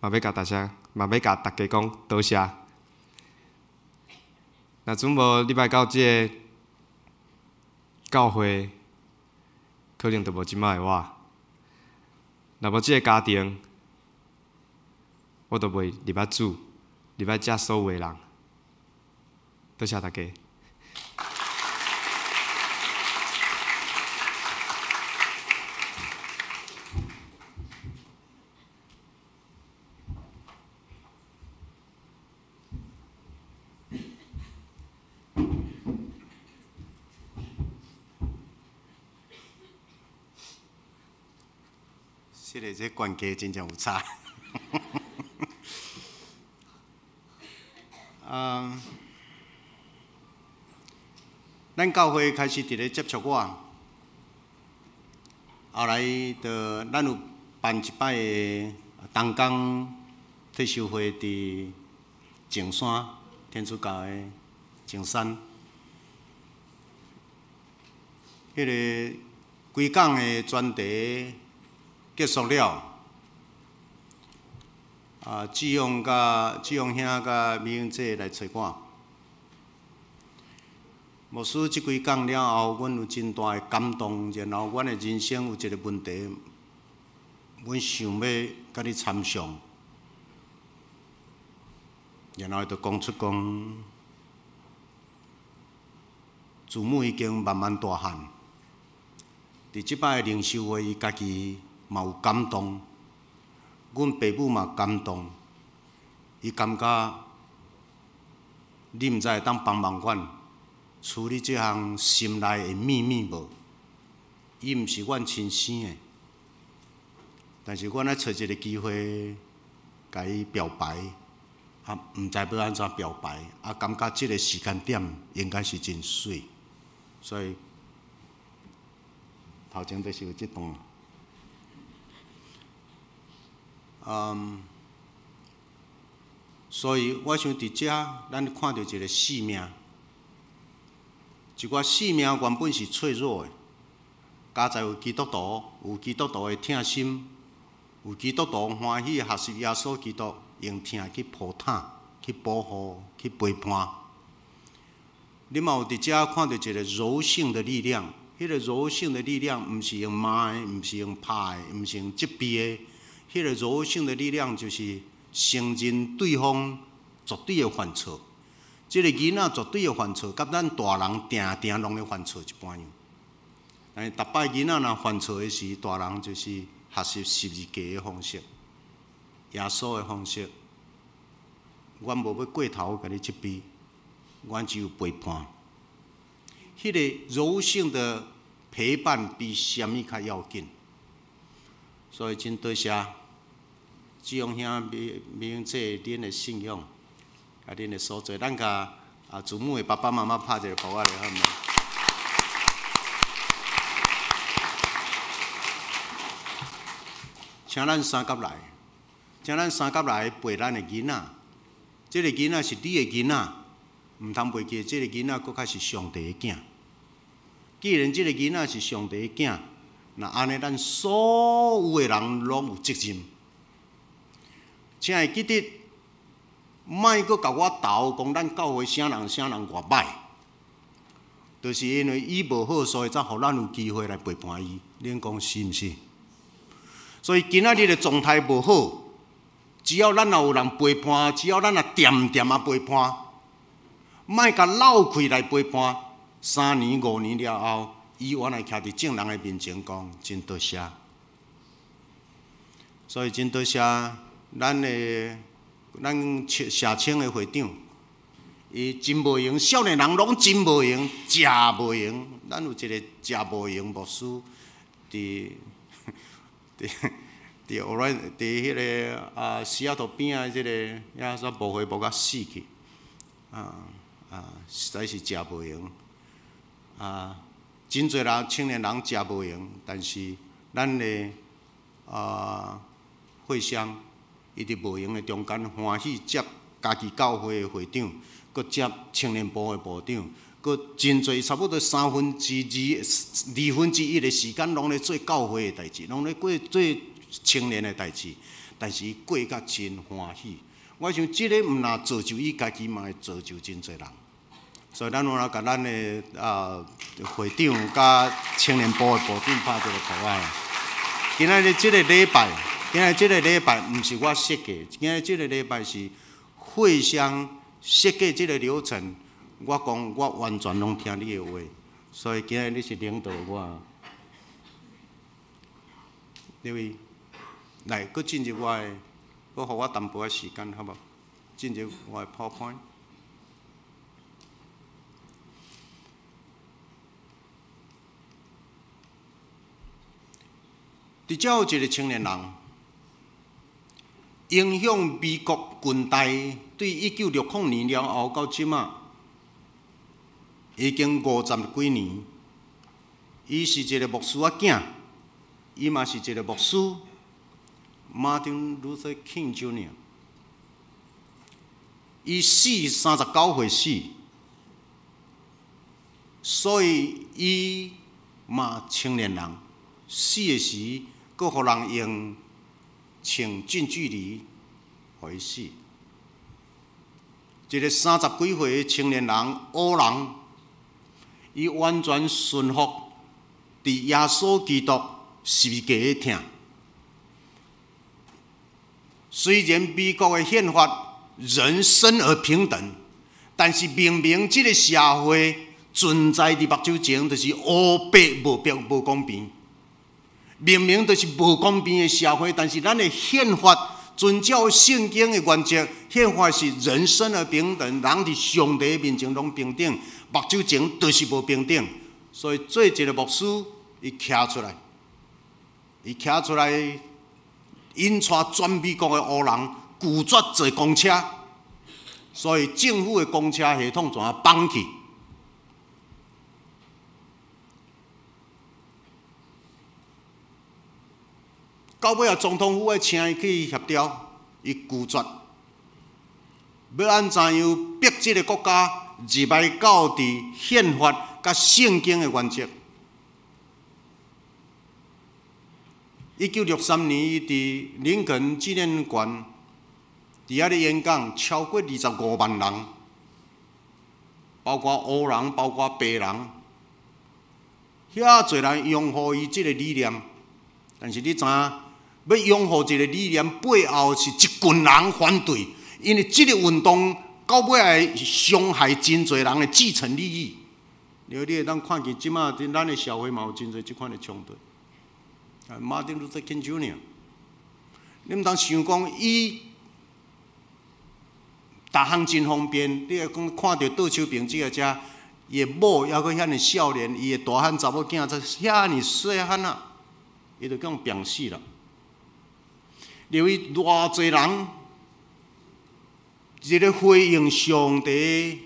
嘛要甲大家讲多谢。若准无你摆到即个教会，可能就无即摆的我。若无即个家庭，我就袂入捌主，入捌遮所有的人。多谢大家。这关系真正有差。咱教会开始伫咧接触我，后来咱有办一摆的东港退休会伫静山天主教的静山，迄个规港的专题。结束了，志勇兄甲美英姐来找我。牧师即几讲了后，阮有真大的感动，然后阮的人生有一个问题，阮想要甲你参详，然后就讲出讲，祖母已经慢慢大汉，伫即摆的灵修会，伊家己。嘛有感动，阮爸母嘛感动，伊感觉你毋知会当帮忙阮处理这项心内的秘密无？伊毋是阮亲生的，但是阮爱找一个机会，甲伊表白，毋知要安怎表白，感觉即个时间点应该是真水，所以头前就是有即段。所以我想伫遮，咱看到一个生命，一寡生命原本是脆弱的。家在有基督徒，有基督徒的疼心，有基督徒欢喜学习耶稣基督，用疼去抱坦、去保护、去陪伴。你嘛有伫遮看到一个柔性的力量，迄个柔性的力量，毋是用骂的，毋是用拍的，毋是用责备的。迄个柔性的力量，就是承认对方绝对的犯错。即个囡仔绝对的犯错，甲咱大人定定拢咧犯错一般样。但是，逐摆囡仔若犯错的时，大人就是学习十字架的方式，耶稣的方式。阮无要过头甲你责备，阮只有陪伴。迄个柔性的陪伴比啥物较要紧。所以真多谢志勇兄、明姐恁的信用，啊恁的所做，咱甲祖母的爸爸妈妈拍一个鼓仔咧，好毋好？请咱三甲来，请咱三甲来陪咱的囡仔。这个囡仔是你的囡仔，毋通袂记，这个囡仔搁较是上帝的囝。既然这个囡仔是上帝的囝，那安尼咱所有的人拢有责任。请会记得，莫搁甲我斗讲咱教会啥人偌歹，就是因为伊无好，所以才互咱有机会来陪伴伊。恁讲是毋是？所以今仔日的状态无好，只要咱若有人陪伴，只要咱若点点啊陪伴，莫甲漏开来陪伴。3年5年了后，伊原来徛伫正人的面前讲，真多谢。所以真多谢咱社青的会长，伊真无用，少年人拢真无用，食无用。咱有一个食无用牧师，伫迄个西雅图边啊，即个遐煞无花无甲死去，实在是食无用。真侪人青年人食无用，但是咱的会乡，伊伫无用的中间欢喜接家己教会的会长，佮接青年部的部长，佮真侪差不多2/2的时间，拢咧做教会的代志，拢咧做青年的代志，但是伊过甲真欢喜。我想即个毋若造就伊家己，嘛会造就真侪人。所以咱有甲咱的会长甲青年部的部长拍一个鼓仔。今仔日即个礼拜，毋是我设计，今仔即个礼拜是会乡设计即个流程。我讲我完全拢听你的话，所以今仔你是领导我。你位来，佮进入我的，佮互我淡薄仔时间，好无？进入我的 PowerPoint。伫遮有一个青年人，影响美国军队对1960年了后到即仔，已经50几年。伊是一个牧师仔囝，伊嘛是一个牧师 ，Martin Luther King Jr. 伊死39岁死，所以伊嘛青年人死的时。佮互人用穿近距离，互伊死。一个30几岁的青年人，乌人，伊完全顺服伫耶稣基督十字架的疼。虽然美国的宪法人生而平等，但是明明即个社会存在伫目睭前，就是乌白无公平。明明就是无公平的社会，但是咱的宪法遵照圣经的原则，宪法是人生而平等，人伫上帝面前拢平等，目睭前就是无平等，所以做一个牧师，伊徛出来，引带全美国的黑人拒绝坐公车，所以政府的公车系统全啊放弃。到尾啊，总统府要请伊去协调，伊拒绝。要按怎样逼这个国家入来到伫宪法甲圣经的原则？1963年，伊伫林肯纪念馆伫遐咧演讲，超过25万人，包括黑人，包括白人，遐侪人拥护伊即个理念。但是你知影，要拥护一个理念背后是一群人反对。因为这个运动到尾会伤害真侪人的继承利益。你会当看见即马咱的社会嘛有真侪即款的冲突。马丁路德金 Jr.， 你毋通想讲伊逐项真方便。你会讲看到倒手边即个遮，伊的某还阁遐尼少年，伊的大汉查某囝才遐尼细汉啊，伊就讲病死啦。由于偌侪人。一个回应上帝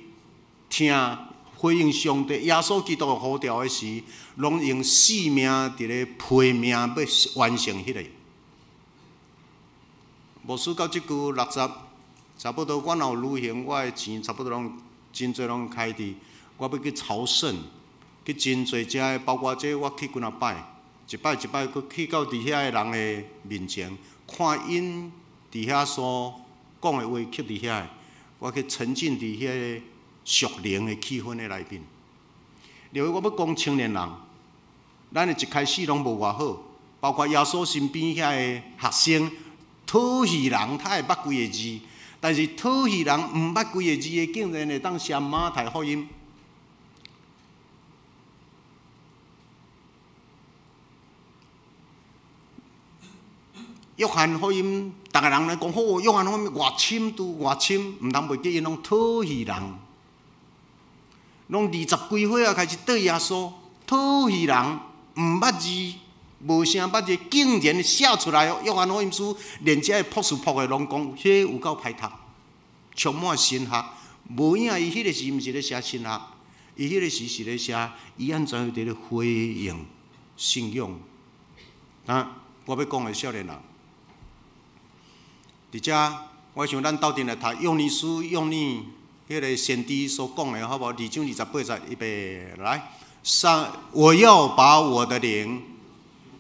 听，回应上帝耶稣基督的呼召的时，拢用性命伫咧拼命要完成迄个。牧师到即句60，差不多我若有旅行，我的钱差不多拢真侪拢开伫，我要去朝圣，去真侪遮，包括这我去几啊摆，一摆佫去到伫遐个人的面前，看因伫遐所。讲的话吸伫遐，我去沉浸伫遐个属灵的气氛的内面。另外，我要讲青年人，咱的一开始拢无偌好，包括耶稣身边遐个学生，讨戏人他会捌几个字，但是讨戏人毋捌几个字的，竟然会当写马太福音。约翰福音，逐个人来讲好，约翰福音偌深度偌深，毋通袂记因拢讨戏人，拢20几岁啊开始对耶稣讨戏人，毋捌字，无啥捌字，竟然写出来哦。约翰福音书连这朴实朴的拢讲，迄有够歹读，充满神学。无影伊迄个时毋是咧写神学，伊迄个时是咧写伊安怎样伫咧回应信仰。啊，我要讲的少年人。伫遮，我想咱斗阵来读用尼书用尼迄个先知所讲的，好无？2章28节，预备来。我要把我的灵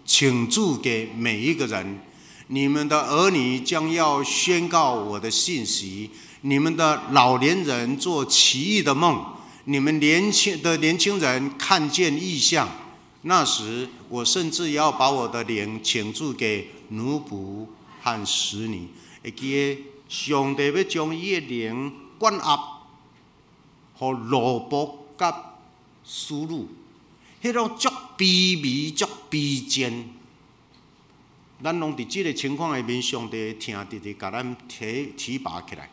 倾注给每一个人，你们的儿女将要宣告我的信息，你们的老年人做奇异的梦，你们年轻人看见异象。那时，我甚至要把我的灵倾注给奴仆和使女。会记得上帝要将伊的灵管压，互奴仆甲使女，迄种足卑微、足卑贱。咱拢伫即个情况下面，上帝听直直甲咱提拔起来，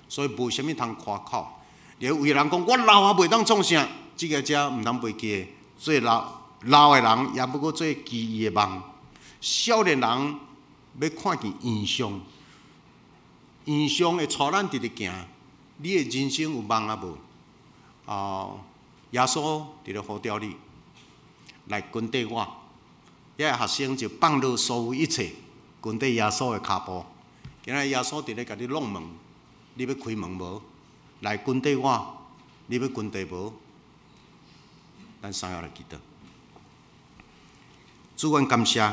所以无啥物通夸口。有人讲我老也袂当创啥，即个遮毋通袂记的，做老的人也不过做奇异的梦。少年人要看见异象。异象会带咱直直行，你的人生有梦啊无？耶稣伫咧呼召你来跟缀我，遐学生就放落所有一切，跟缀耶稣的脚步。今仔耶稣伫咧甲你弄门，你要开门无？来跟缀我，你要跟缀无？咱三个来祈祷。主，阮感谢，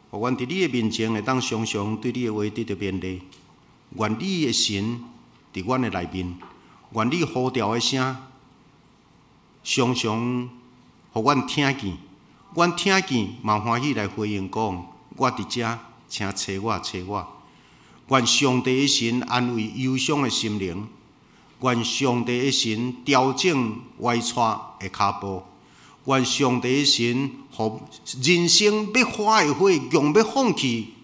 互阮伫你的面前会当常常对你的话得到勉励。愿你的神伫阮的内面，愿你呼召的声常常互阮听见，阮听见嘛欢喜来回应讲，我伫遮，请找我找我。愿上帝的神安慰忧伤的心灵，愿上帝的神调整歪错的脚步，愿上帝的神互人生要花的火，强要放弃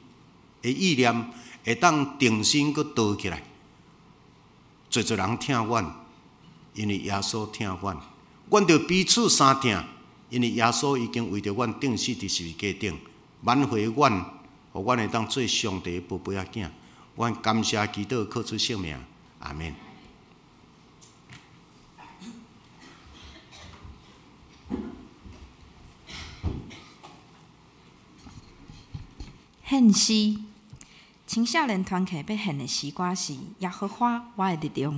的意念。会当定心阁倒起来，侪人听阮，因为耶稣听阮。阮着彼此相疼，因为耶稣已经为着阮定死伫十字架顶，挽回阮，互阮会当做上帝的宝贝仔囝。阮感谢祈祷，靠出性命，阿免。献诗，青少年团体要献的诗歌是《耶和华我的力量》。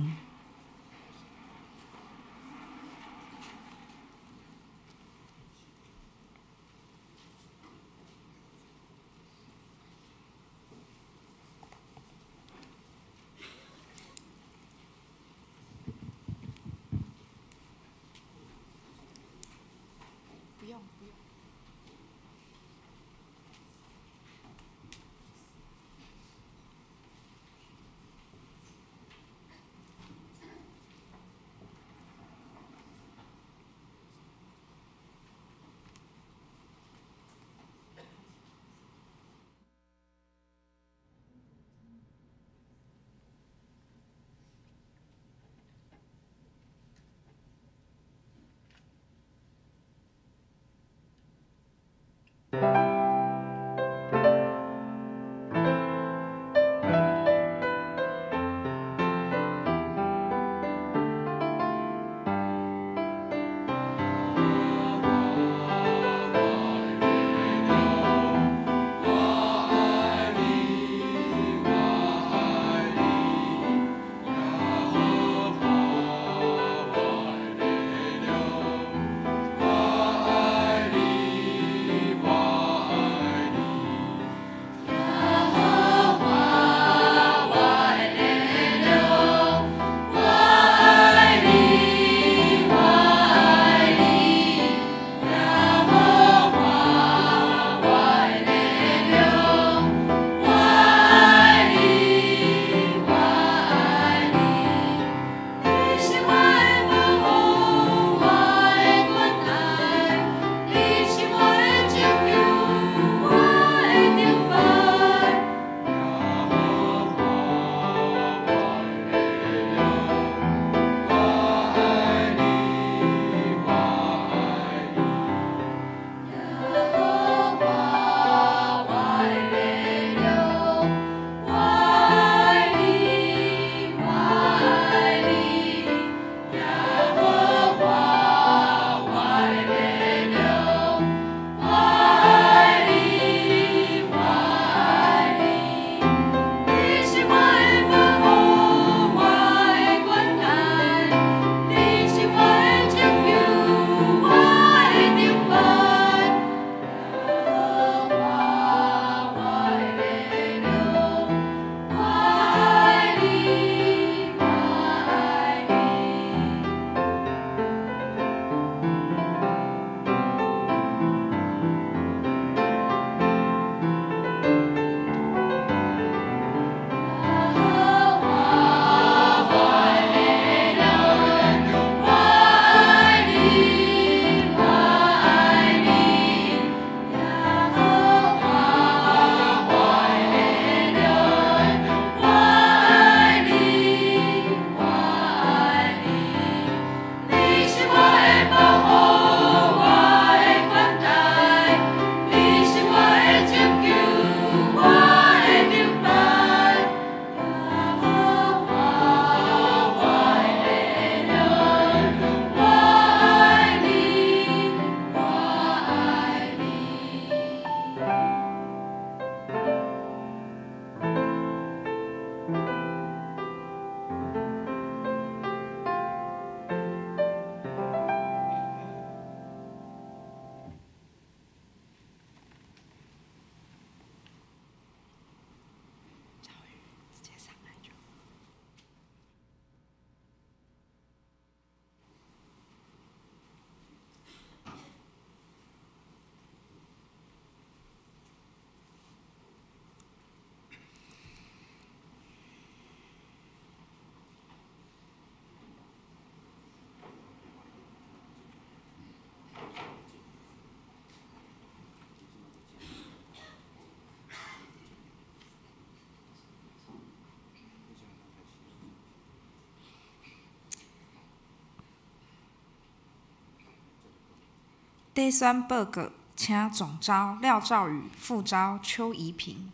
得选报告，请总召廖兆宇，副召邱怡平。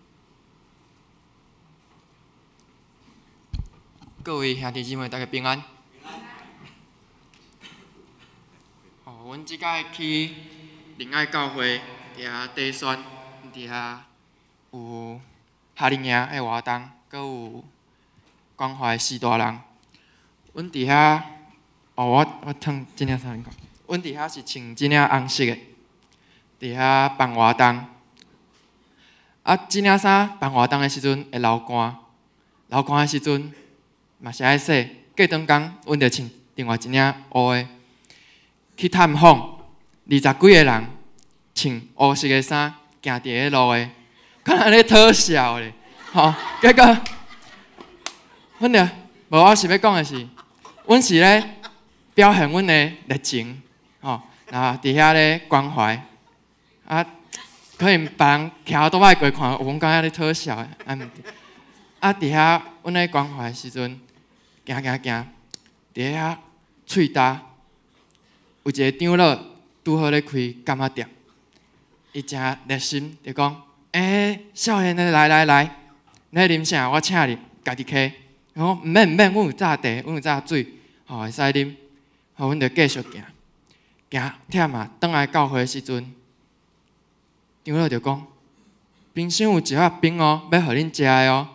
各位兄弟姊妹，大家平安。阮即摆去仁爱教会伫遐底选，伫遐有夏令营的活动，阁有关怀四大人。阮伫遐，我烫即领衫讲，阮伫遐是穿即领红色的，伫遐办活动。即领衫办活动的时阵会流汗，流汗的时阵嘛是爱洗。过顿工，阮就穿另外一领乌的。去探访20几个人，穿乌色的衫，行伫个路的，敢若咧讨笑咧，吼！结果，阮着无我是要讲的是，阮是咧表现阮的热情，吼，然后伫遐咧关怀，可能别人徛倒摆过看，有阮敢若咧讨笑的，伫遐阮咧关怀的时阵，行，伫遐喙焦。有一个长老拄好咧开柑仔店，伊真热心，就讲：少年的来，你啉啥？我请你，家己开。然后毋免，阮有炸茶，阮有炸水，吼会使啉。吼，阮就继续行忝啊！转来教会的时阵，长老就讲：冰箱有一盒冰哦，要互恁食的哦。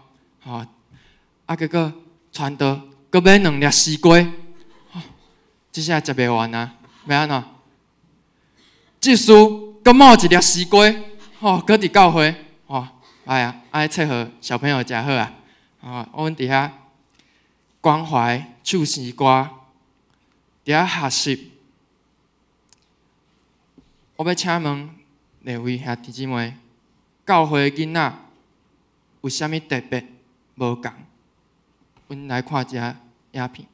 吼，结果传道阁买2粒西瓜，即下食袂完啊！要安怎？即事阁冒一粒西瓜，搁伫教会，哎呀，爱切互小朋友食好啊！阮伫遐关怀唱诗歌，伫遐学习。我要请问两位兄弟姊妹，教会的囡仔有啥物特别无共？阮来看一下影片。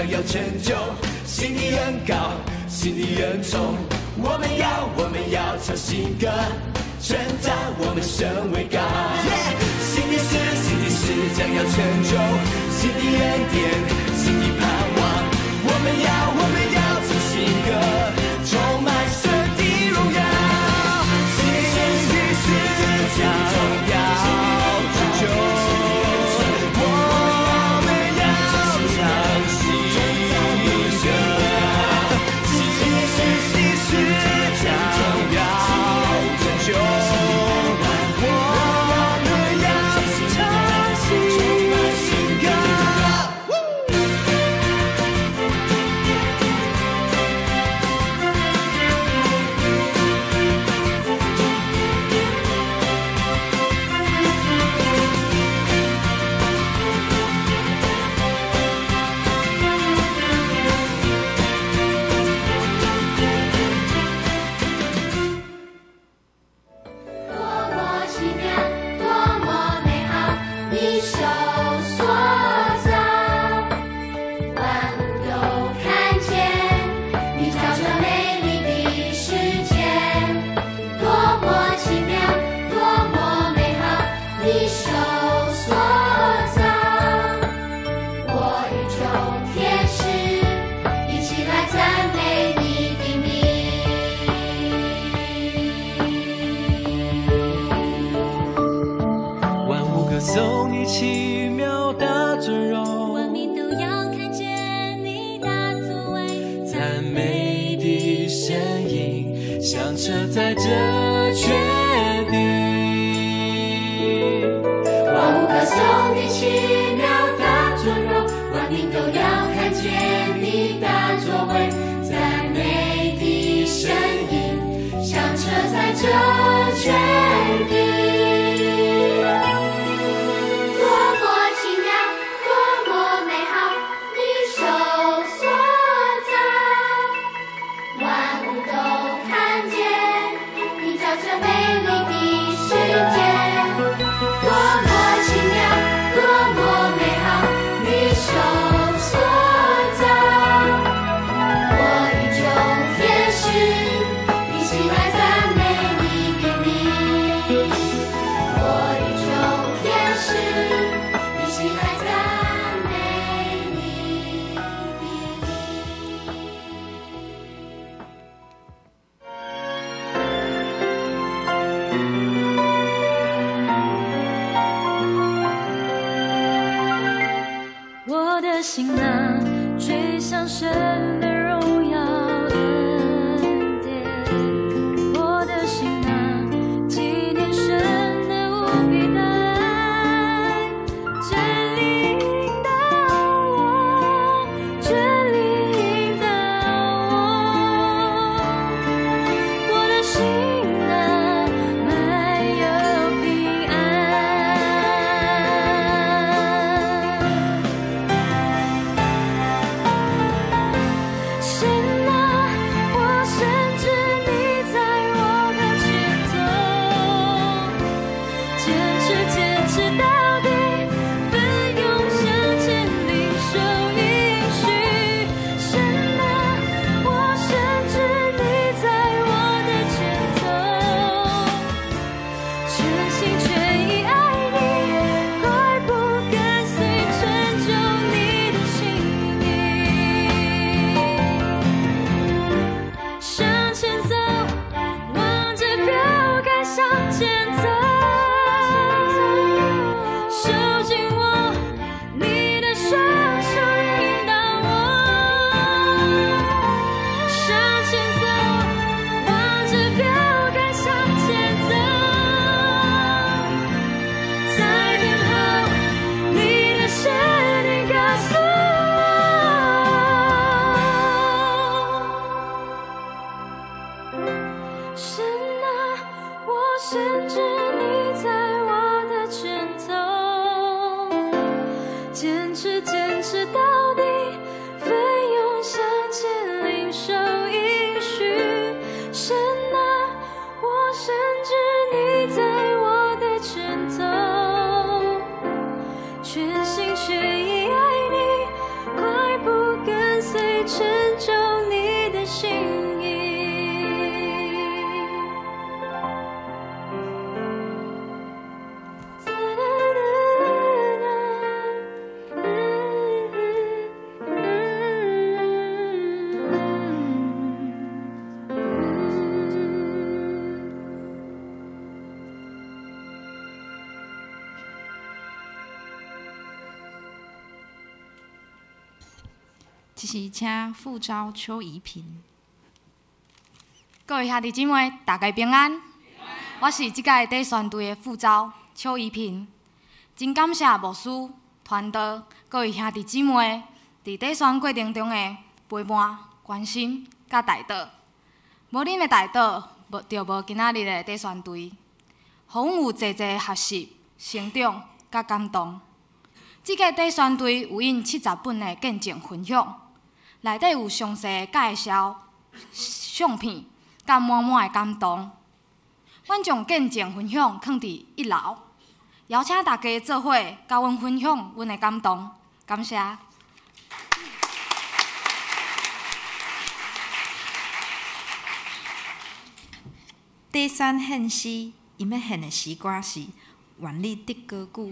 要成就，心里恩高，心里恩重。我们要唱新歌，称赞我们神为高。新的事将要成就，新的恩典，新的盼望。我们要唱新歌，充满神的荣耀。新的事将要成就。奇妙的尊荣，万民都要看见你的作为，赞美的声音响彻在这全地。万物歌颂你奇妙的尊荣，万民都要看见你的作为，赞美的声音响彻在这全地。心啊，追向神的荣耀恩典。我的心啊，纪念神的无比的爱，真理引导我，真理引导我。我的心啊，满有平安。这是请副招邱怡萍。各位兄弟姊妹，大家平安。我是这届第选队的副招邱怡萍。真感谢牧师、团队、各位兄弟姊妹伫第选过程中的陪伴、关心甲带导。无恁的带导，就无今仔日的第选队。互阮有济济学习、成长甲感动。这届第选队有印70本的见证分享。内底有详细的介绍、相片，甲满满的感动。阮将见证分享放伫1楼，邀请大家做伙甲阮分享阮的感动。感谢。第三献诗，因要献的诗歌是《愿你得高句》。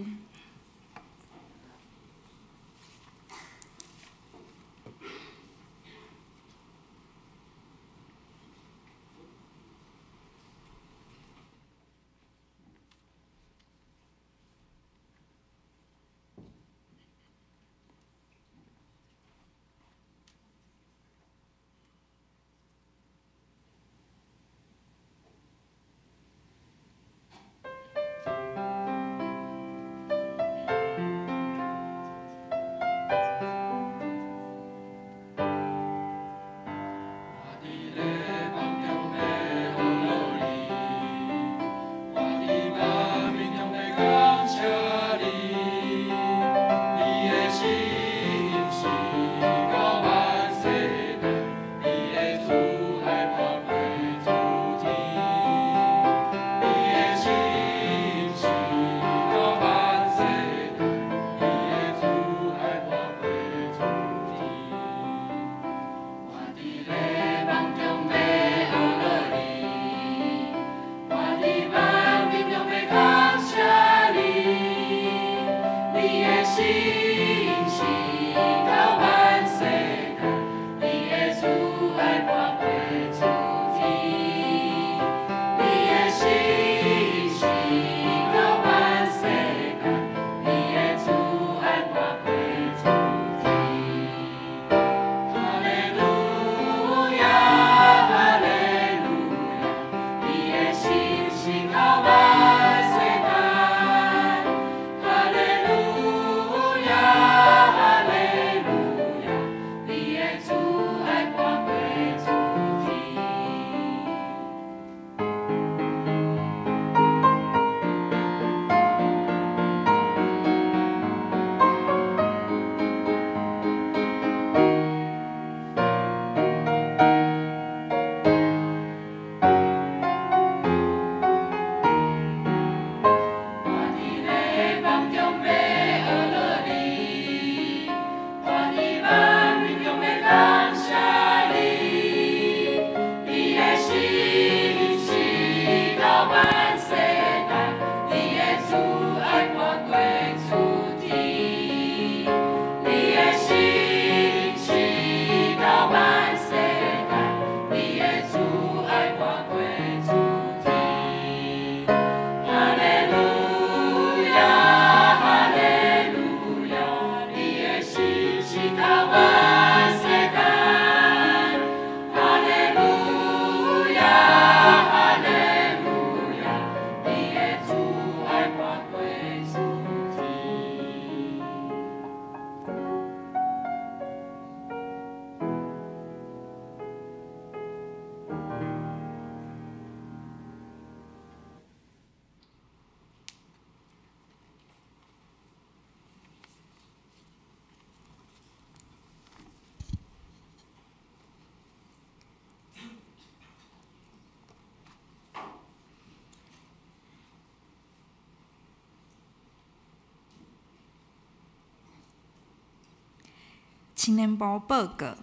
青年部报告，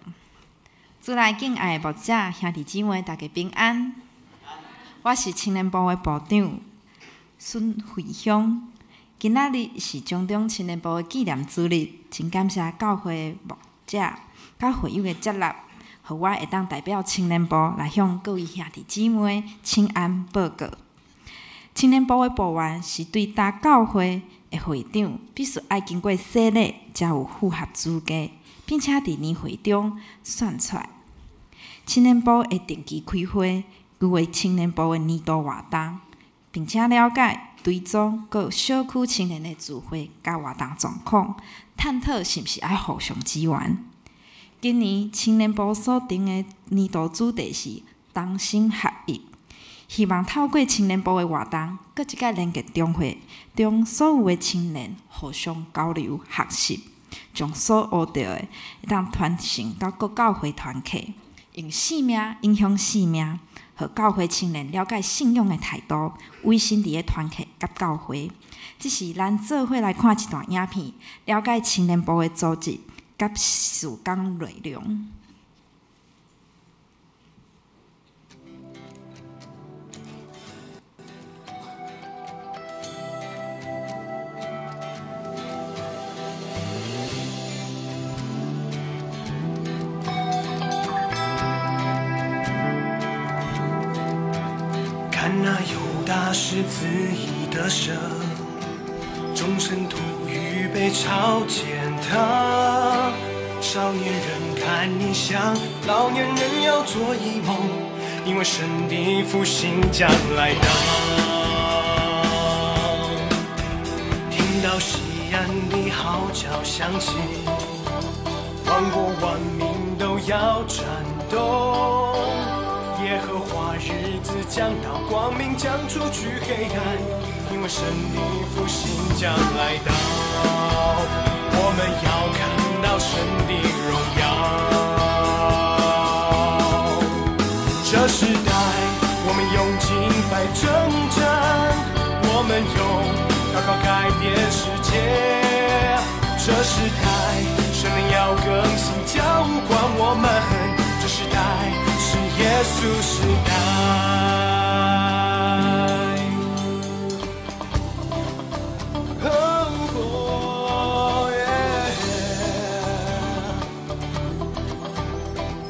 主内敬爱的牧者兄弟姊妹，大家平安。我是青年部的部长孙慧香。今仔日是中中青年部的纪念主日，真感谢教会的牧者甲会友的接纳，互我会当代表青年部来向各位兄弟姊妹请安报告。青年部的部员是对大教会的会长必须爱经过洗礼，才有符合资格，并且伫年会中选出来。青年部会定期开会，规划青年部的年度活动，并且了解队长佮小区青年的聚会甲活动状况，探讨是毋是爱互相支援。今年青年部所定的年度主题是同心合一。希望透过青年部的活动，搁一个连结中会中所有的青年互相交流学习，将所学到的会当传承到各教会团契，用生命影响生命，互教会青年了解信仰的态度，委身伫个团契甲教会。这是咱做伙来看一段影片，了解青年部的组织甲事工内容。看那犹大狮子已得胜，众圣徒预备朝见他。少年人看异象，老年人要做一梦，因为神的复兴将来到。听到西安的号角响起，万国万民都要颤动。耶和华日子将到，光明将出去黑暗，因为神的复兴将来到。我们要看到神的荣耀。这时代，我们用敬拜征战，我们用祷告改变世界。这时代，神灵要更新浇灌我们。这时代是耶稣时代。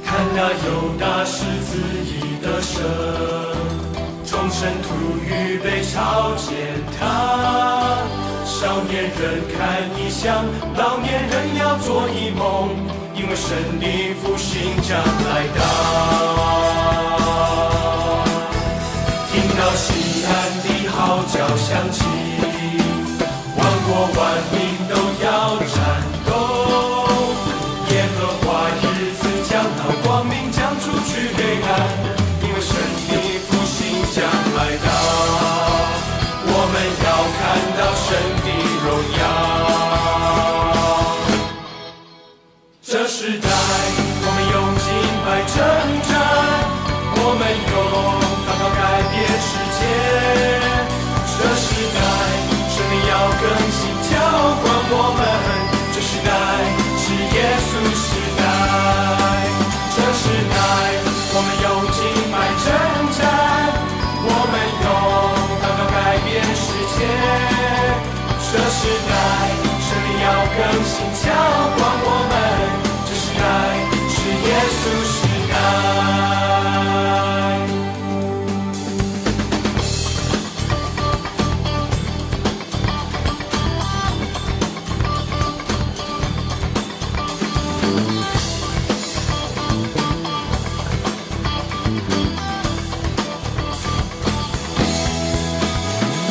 看那犹大狮子已得胜，众圣徒预备朝见他。少年人看异象，老年人要做一梦，因为神的复兴将来到。听到西安的号角响起，万国万民都要颤动。耶和华日子将到，光明将出去黑暗，因为神的复兴将来到。我们要看到神的荣耀。这时代，我们用敬拜征战，我们用祷告改变世界。这时代，神灵要更新浇灌我们。这时代是耶稣时代。这时代，我们用敬拜征战，我们用祷告改变世界。这时代，神灵要更新浇灌我们。这时代是耶稣时代。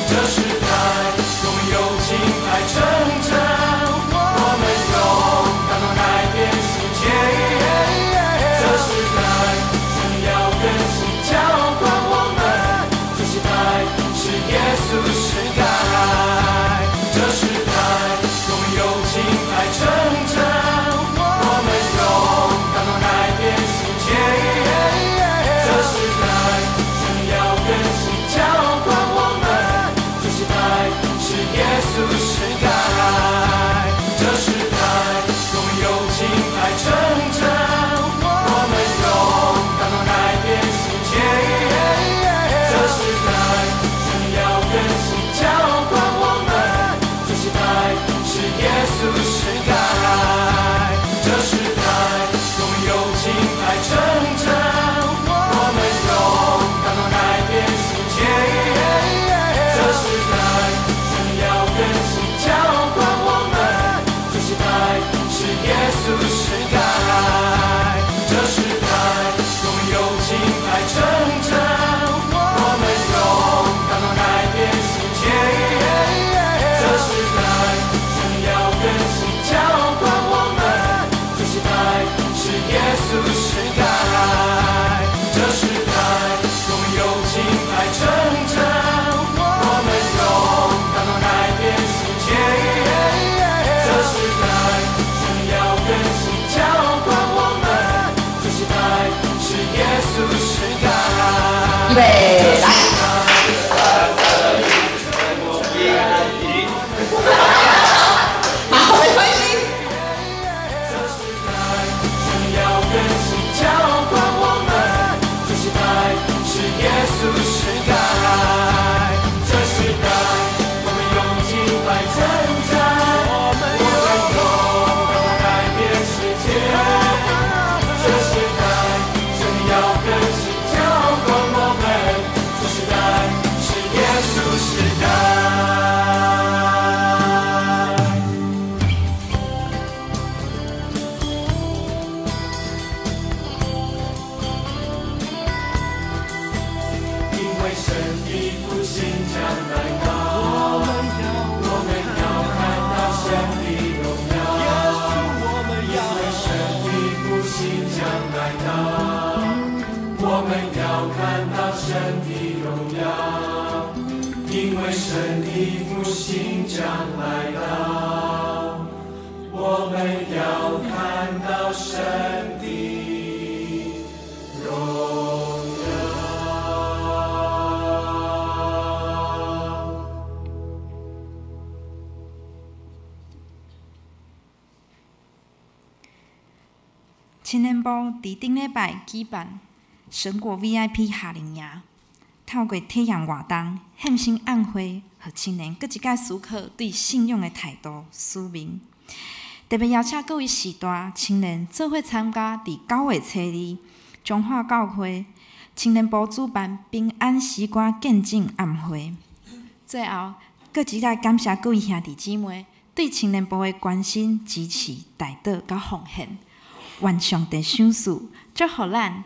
这时代，我们用敬拜征战，我们用祷告改变世界。这时代，神要更新浇灌我们。这时代是耶稣时代。这时代，我们用敬拜征战，我们用祷告改变世界。这时代，神要更新浇灌我们。这时代是耶稣时代。这时代，我们用敬拜征因为神的复兴将来到，我们要看到神的荣耀。青年部伫顶礼拜举办神国 VIP 夏令营，透过体验活动、献身宴会，互青年搁一届思考对信仰的态度、使命。特别邀请各位时代青年做伙参加伫9月初2中华教会青年部主办平安时光见证宴会。最后，搁一届感谢各位兄弟姊妹对青年部的关心、支持、带导甲奉献。愿上帝赏赐，祝福咱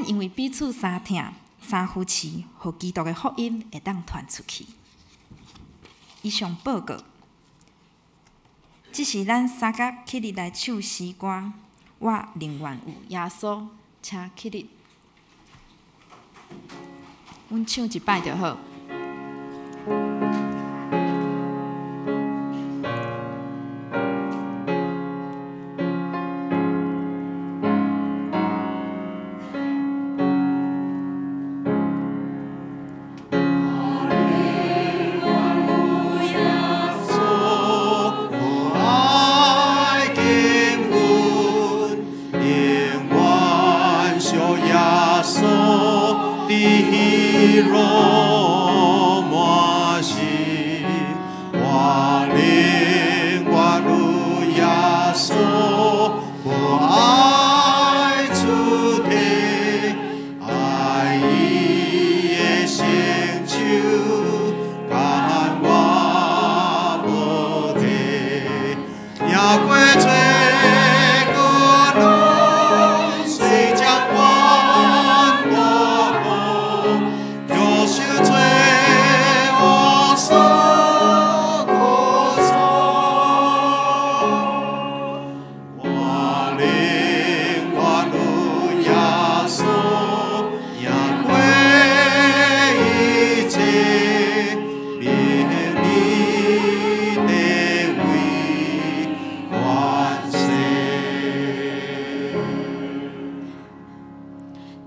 因为彼此相疼、相扶持，互基督的福音会当传出去。以上报告，这是咱三甲起立来唱诗歌。我宁愿有耶稣，请起立。阮唱一摆就好。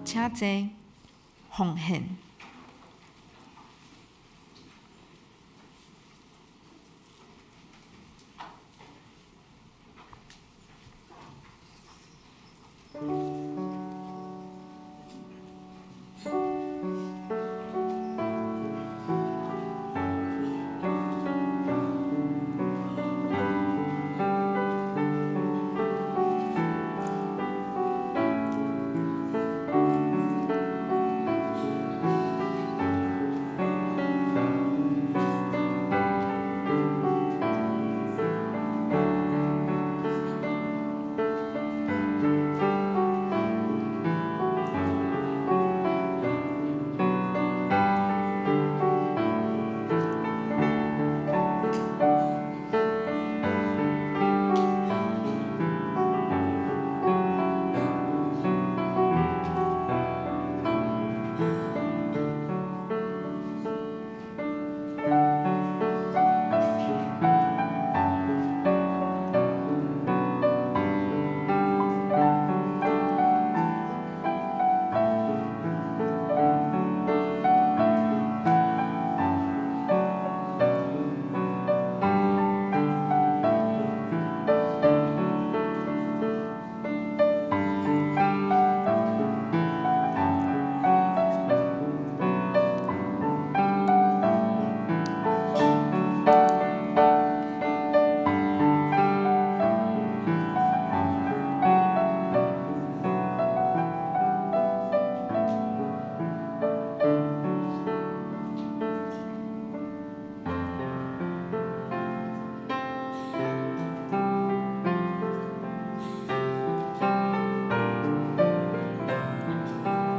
请坐，奉献。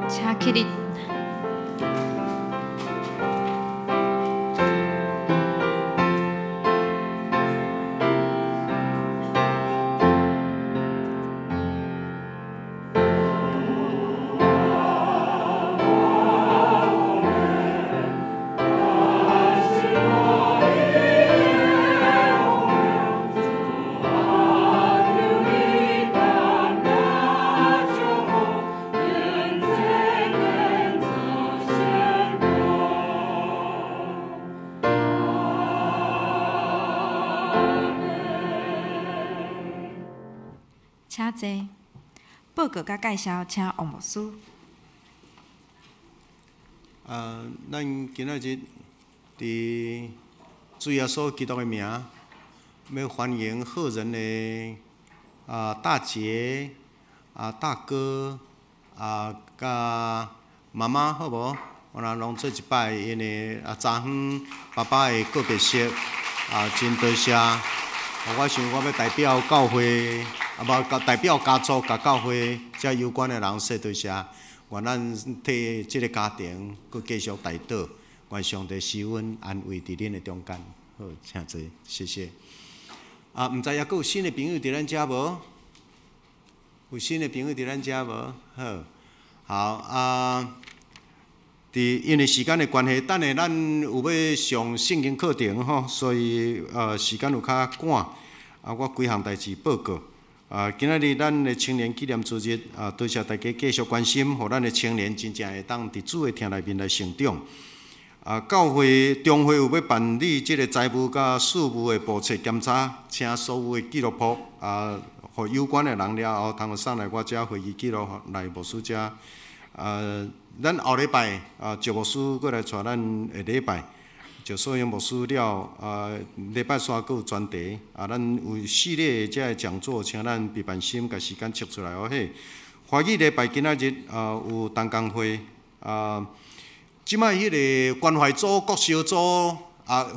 请起立。请坐。报告甲介绍，请王牧师。咱今仔日伫主耶稣基督的名，要欢迎贺人的大姐大哥甲妈妈好无？我若拢做一摆，因为昨昏爸爸的告别式真多谢。我想我要代表教会，无代表家族甲教会遮有关的人说多谢。愿咱替即个家庭佮继续代祷，愿上帝施恩安慰伫恁的中间。好，请坐，谢谢。毋知抑佫有新的朋友伫咱遮无？有新的朋友伫咱遮无？好因为时间的关系，等下咱有要上圣经课程吼，所以时间有较赶。我几项代志报告。今仔日咱的青年纪念主日，多谢大家继续关心，互咱的青年真正会当伫主的厅内面来成长。教会中会有要办理即个财务甲事务的簿册检查，请所有的记录簿互有关的人了后，通送来我遮会议记录来牧师遮。咱后礼拜赵牧师过来带咱下礼拜。就所有牧师了，礼拜三佫有专题，咱有系列遮个讲座，请咱备办心甲时间切出来哦嘿。华语礼拜今仔日有同工会，即摆迄个关怀组各小组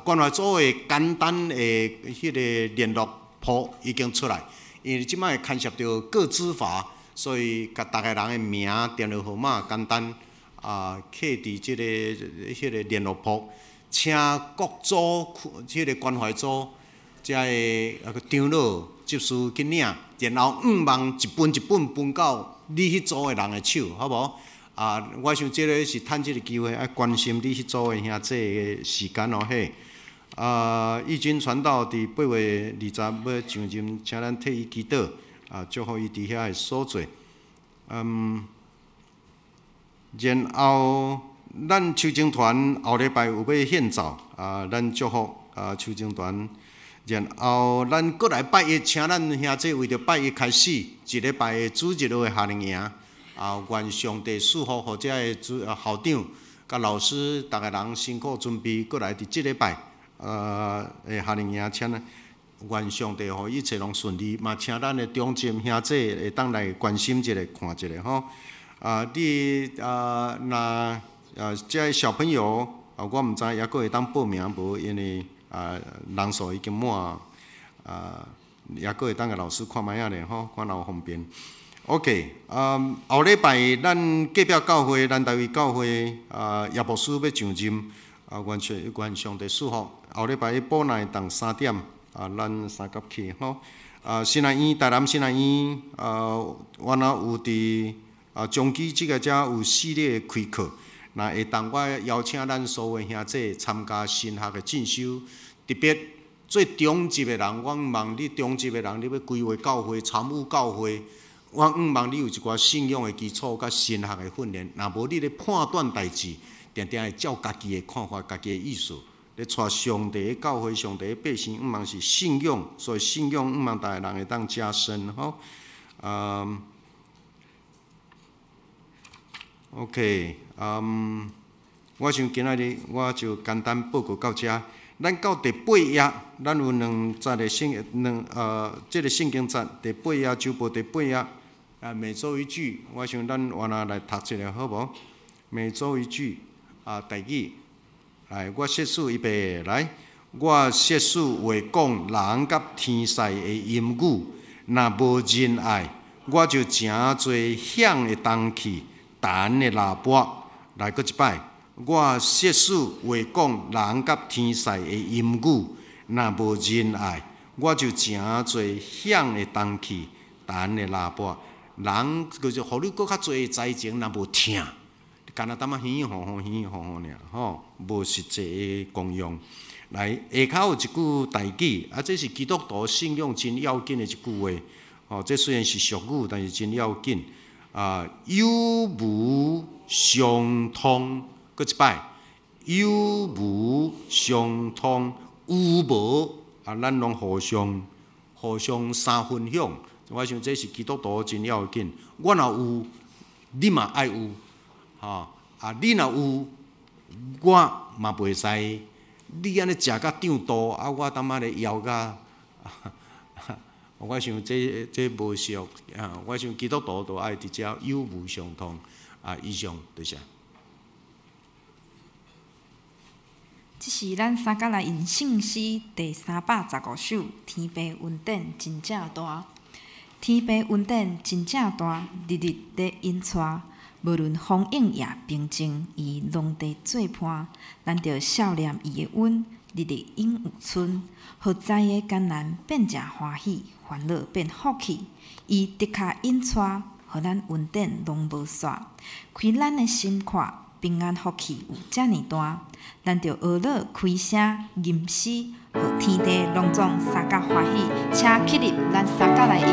关怀组的简单的迄个联络簿已经出来，因为即摆牵涉到个资法，所以甲逐个人的名、电话号码简单刻伫即个迄个联络簿。请各组迄个关怀组，遮个长老、执事去领，然后5万一本分到你迄组的人的手，好无？我想这个是趁这个机会爱关心你迄组的兄弟的时间哦嘿。义军传道伫8月20要上任，请咱替伊祈祷，祝福伊伫遐的所在。然后。咱秋情团后礼拜有要献奏，咱祝福秋情团。然后咱过来拜一，请咱兄弟为着拜一开始，一礼拜的主日的夏令营，愿上帝祝福或者的校长、甲老师，逐个人辛苦准备过来伫即礼拜的夏令营，请愿上帝互一切拢顺利，嘛请咱的中心兄弟会当来关心一下、看一下吼。你若这小朋友我毋知抑佫会当报名无，因为人数已经满，抑佫会当甲老师看卖仔咧吼，看若有方便。OK， 后礼拜咱隔壁教会、咱台湾教会叶牧师要上任，愿上帝祝福。后礼拜补内同3点，咱三甲去吼。新南医、台南新南医，原来有伫中基即个遮有系列开课。那会当我邀请咱所有兄弟参加神学的进修，特别最中级的人，我毋望你中级的人，你要规划教会、参与教会，我毋望你有一寡信仰的基础甲神学的训练。若无你咧判断代志，定定会照家己的看法、家己的意思，咧带上帝的教会、上帝的百姓，毋望是信仰，所以信仰毋望逐个人会当加深吼。OK， 我想今仔日我就简单报告到遮。咱到第8页，咱有2节的这个圣经节，第8页周报第8页，每周一句，我想咱原来来读一下好无？每周一句，第几？来，我设数预备来，我设数话讲人甲天使的音语，若无仁爱，我就诚侪响的东气。弹的喇叭，来过一摆。我设数话讲人甲天使的音语，若无仁爱，我就诚侪响的东气，弹的喇叭。人就是互你搁较侪才情，若无听，干那淡仔稀稀糊糊、稀稀糊糊尔吼，无实际的功用。来，下骹有一句代语，这是基督徒信仰真要紧的一句话。这虽然是俗语，但是真要紧。有无相通，搁一摆，有无相通，有无咱拢互相三分享，我想这是基督徒真要紧。我若有，你嘛爱有，吼你若有，我嘛袂使。你安尼食甲胀肚，我他妈咧枵甲，我想这无俗啊！我想基督徒都爱伫遮有无相通以上多谢。这是咱三甲来因圣诗第315首，天父恩典真正大，天父恩典真正大，日日在引带。无论风影也平静，伊拢在做伴。咱着少念伊的恩，日日永有春。好灾的艰难变成欢喜，烦恼变福气。伊的确引带，互咱恩典拢无煞。开咱的心看，平安福气有遮尔大。咱着学乐开声吟诗，互天地拢总三甲欢喜。请起立，咱三甲来吟。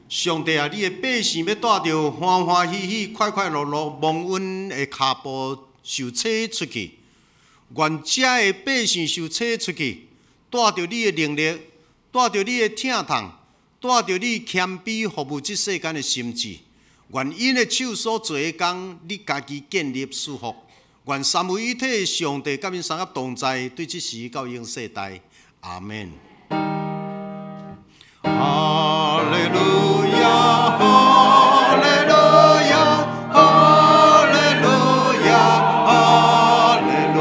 上帝啊，你的百姓要带着欢欢喜喜、快快乐乐、蒙恩的脚步受扯出去。愿遮的百姓受扯出去，带着你的能力，带着你的疼痛，带着你谦卑服务这世间的心志。愿因的手所做的工，你家己建立祝福。愿三位一体的上帝甲因三合同在，对这时到永世代。阿门。哈利路亚，哈利路亚，哈利路亚，哈利路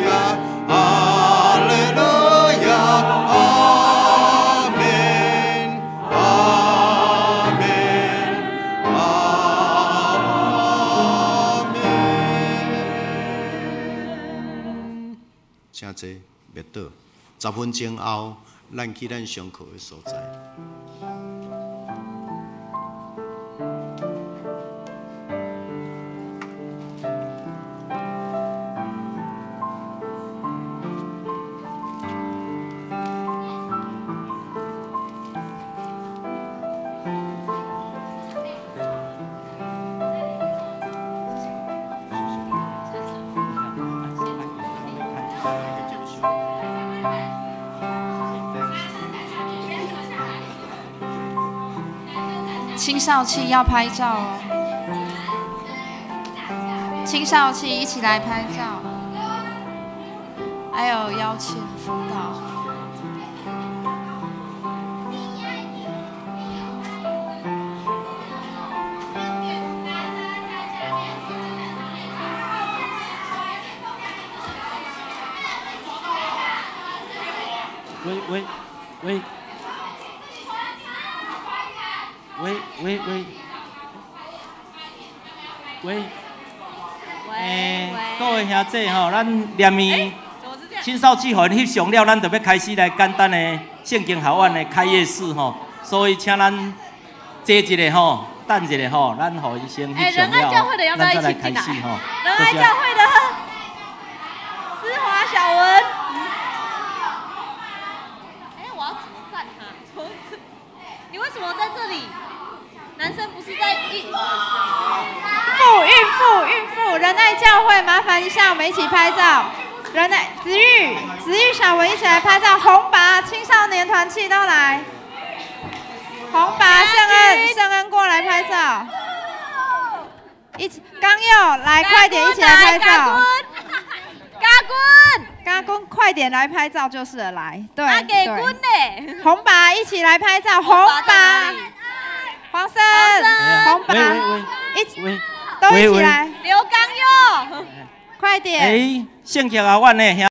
亚，哈利路亚，阿门，阿门，阿门。请坐，别倒。10分钟后，咱去咱上课的所在。青少期要拍照哦，青少期一起来拍照，还有邀请辅导。各位兄弟吼，咱念伊青少期互因翕相了，咱就要开始来简单的圣经学院的开业式吼，所以请咱坐一下吼，等一下吼，咱互伊先翕相了，咱再来开始吼。仁爱教会的思华小文。我要怎么站他？你为什么在这里？男生不是在孕妇，仁爱教会，麻烦一下，我们一起拍照。仁爱子玉小文一起来拍照。红拔青少年团契都来。红拔圣恩过来拍照。刚佑来快点一起来拍照。嘎滚，快快点来拍照就是了，来，对，啊，给对滚呢！红拔一起来拍照，红拔，黄生，红拔，一起，都一起来，刘刚佑，快点，哎，圣杰阿阮的兄。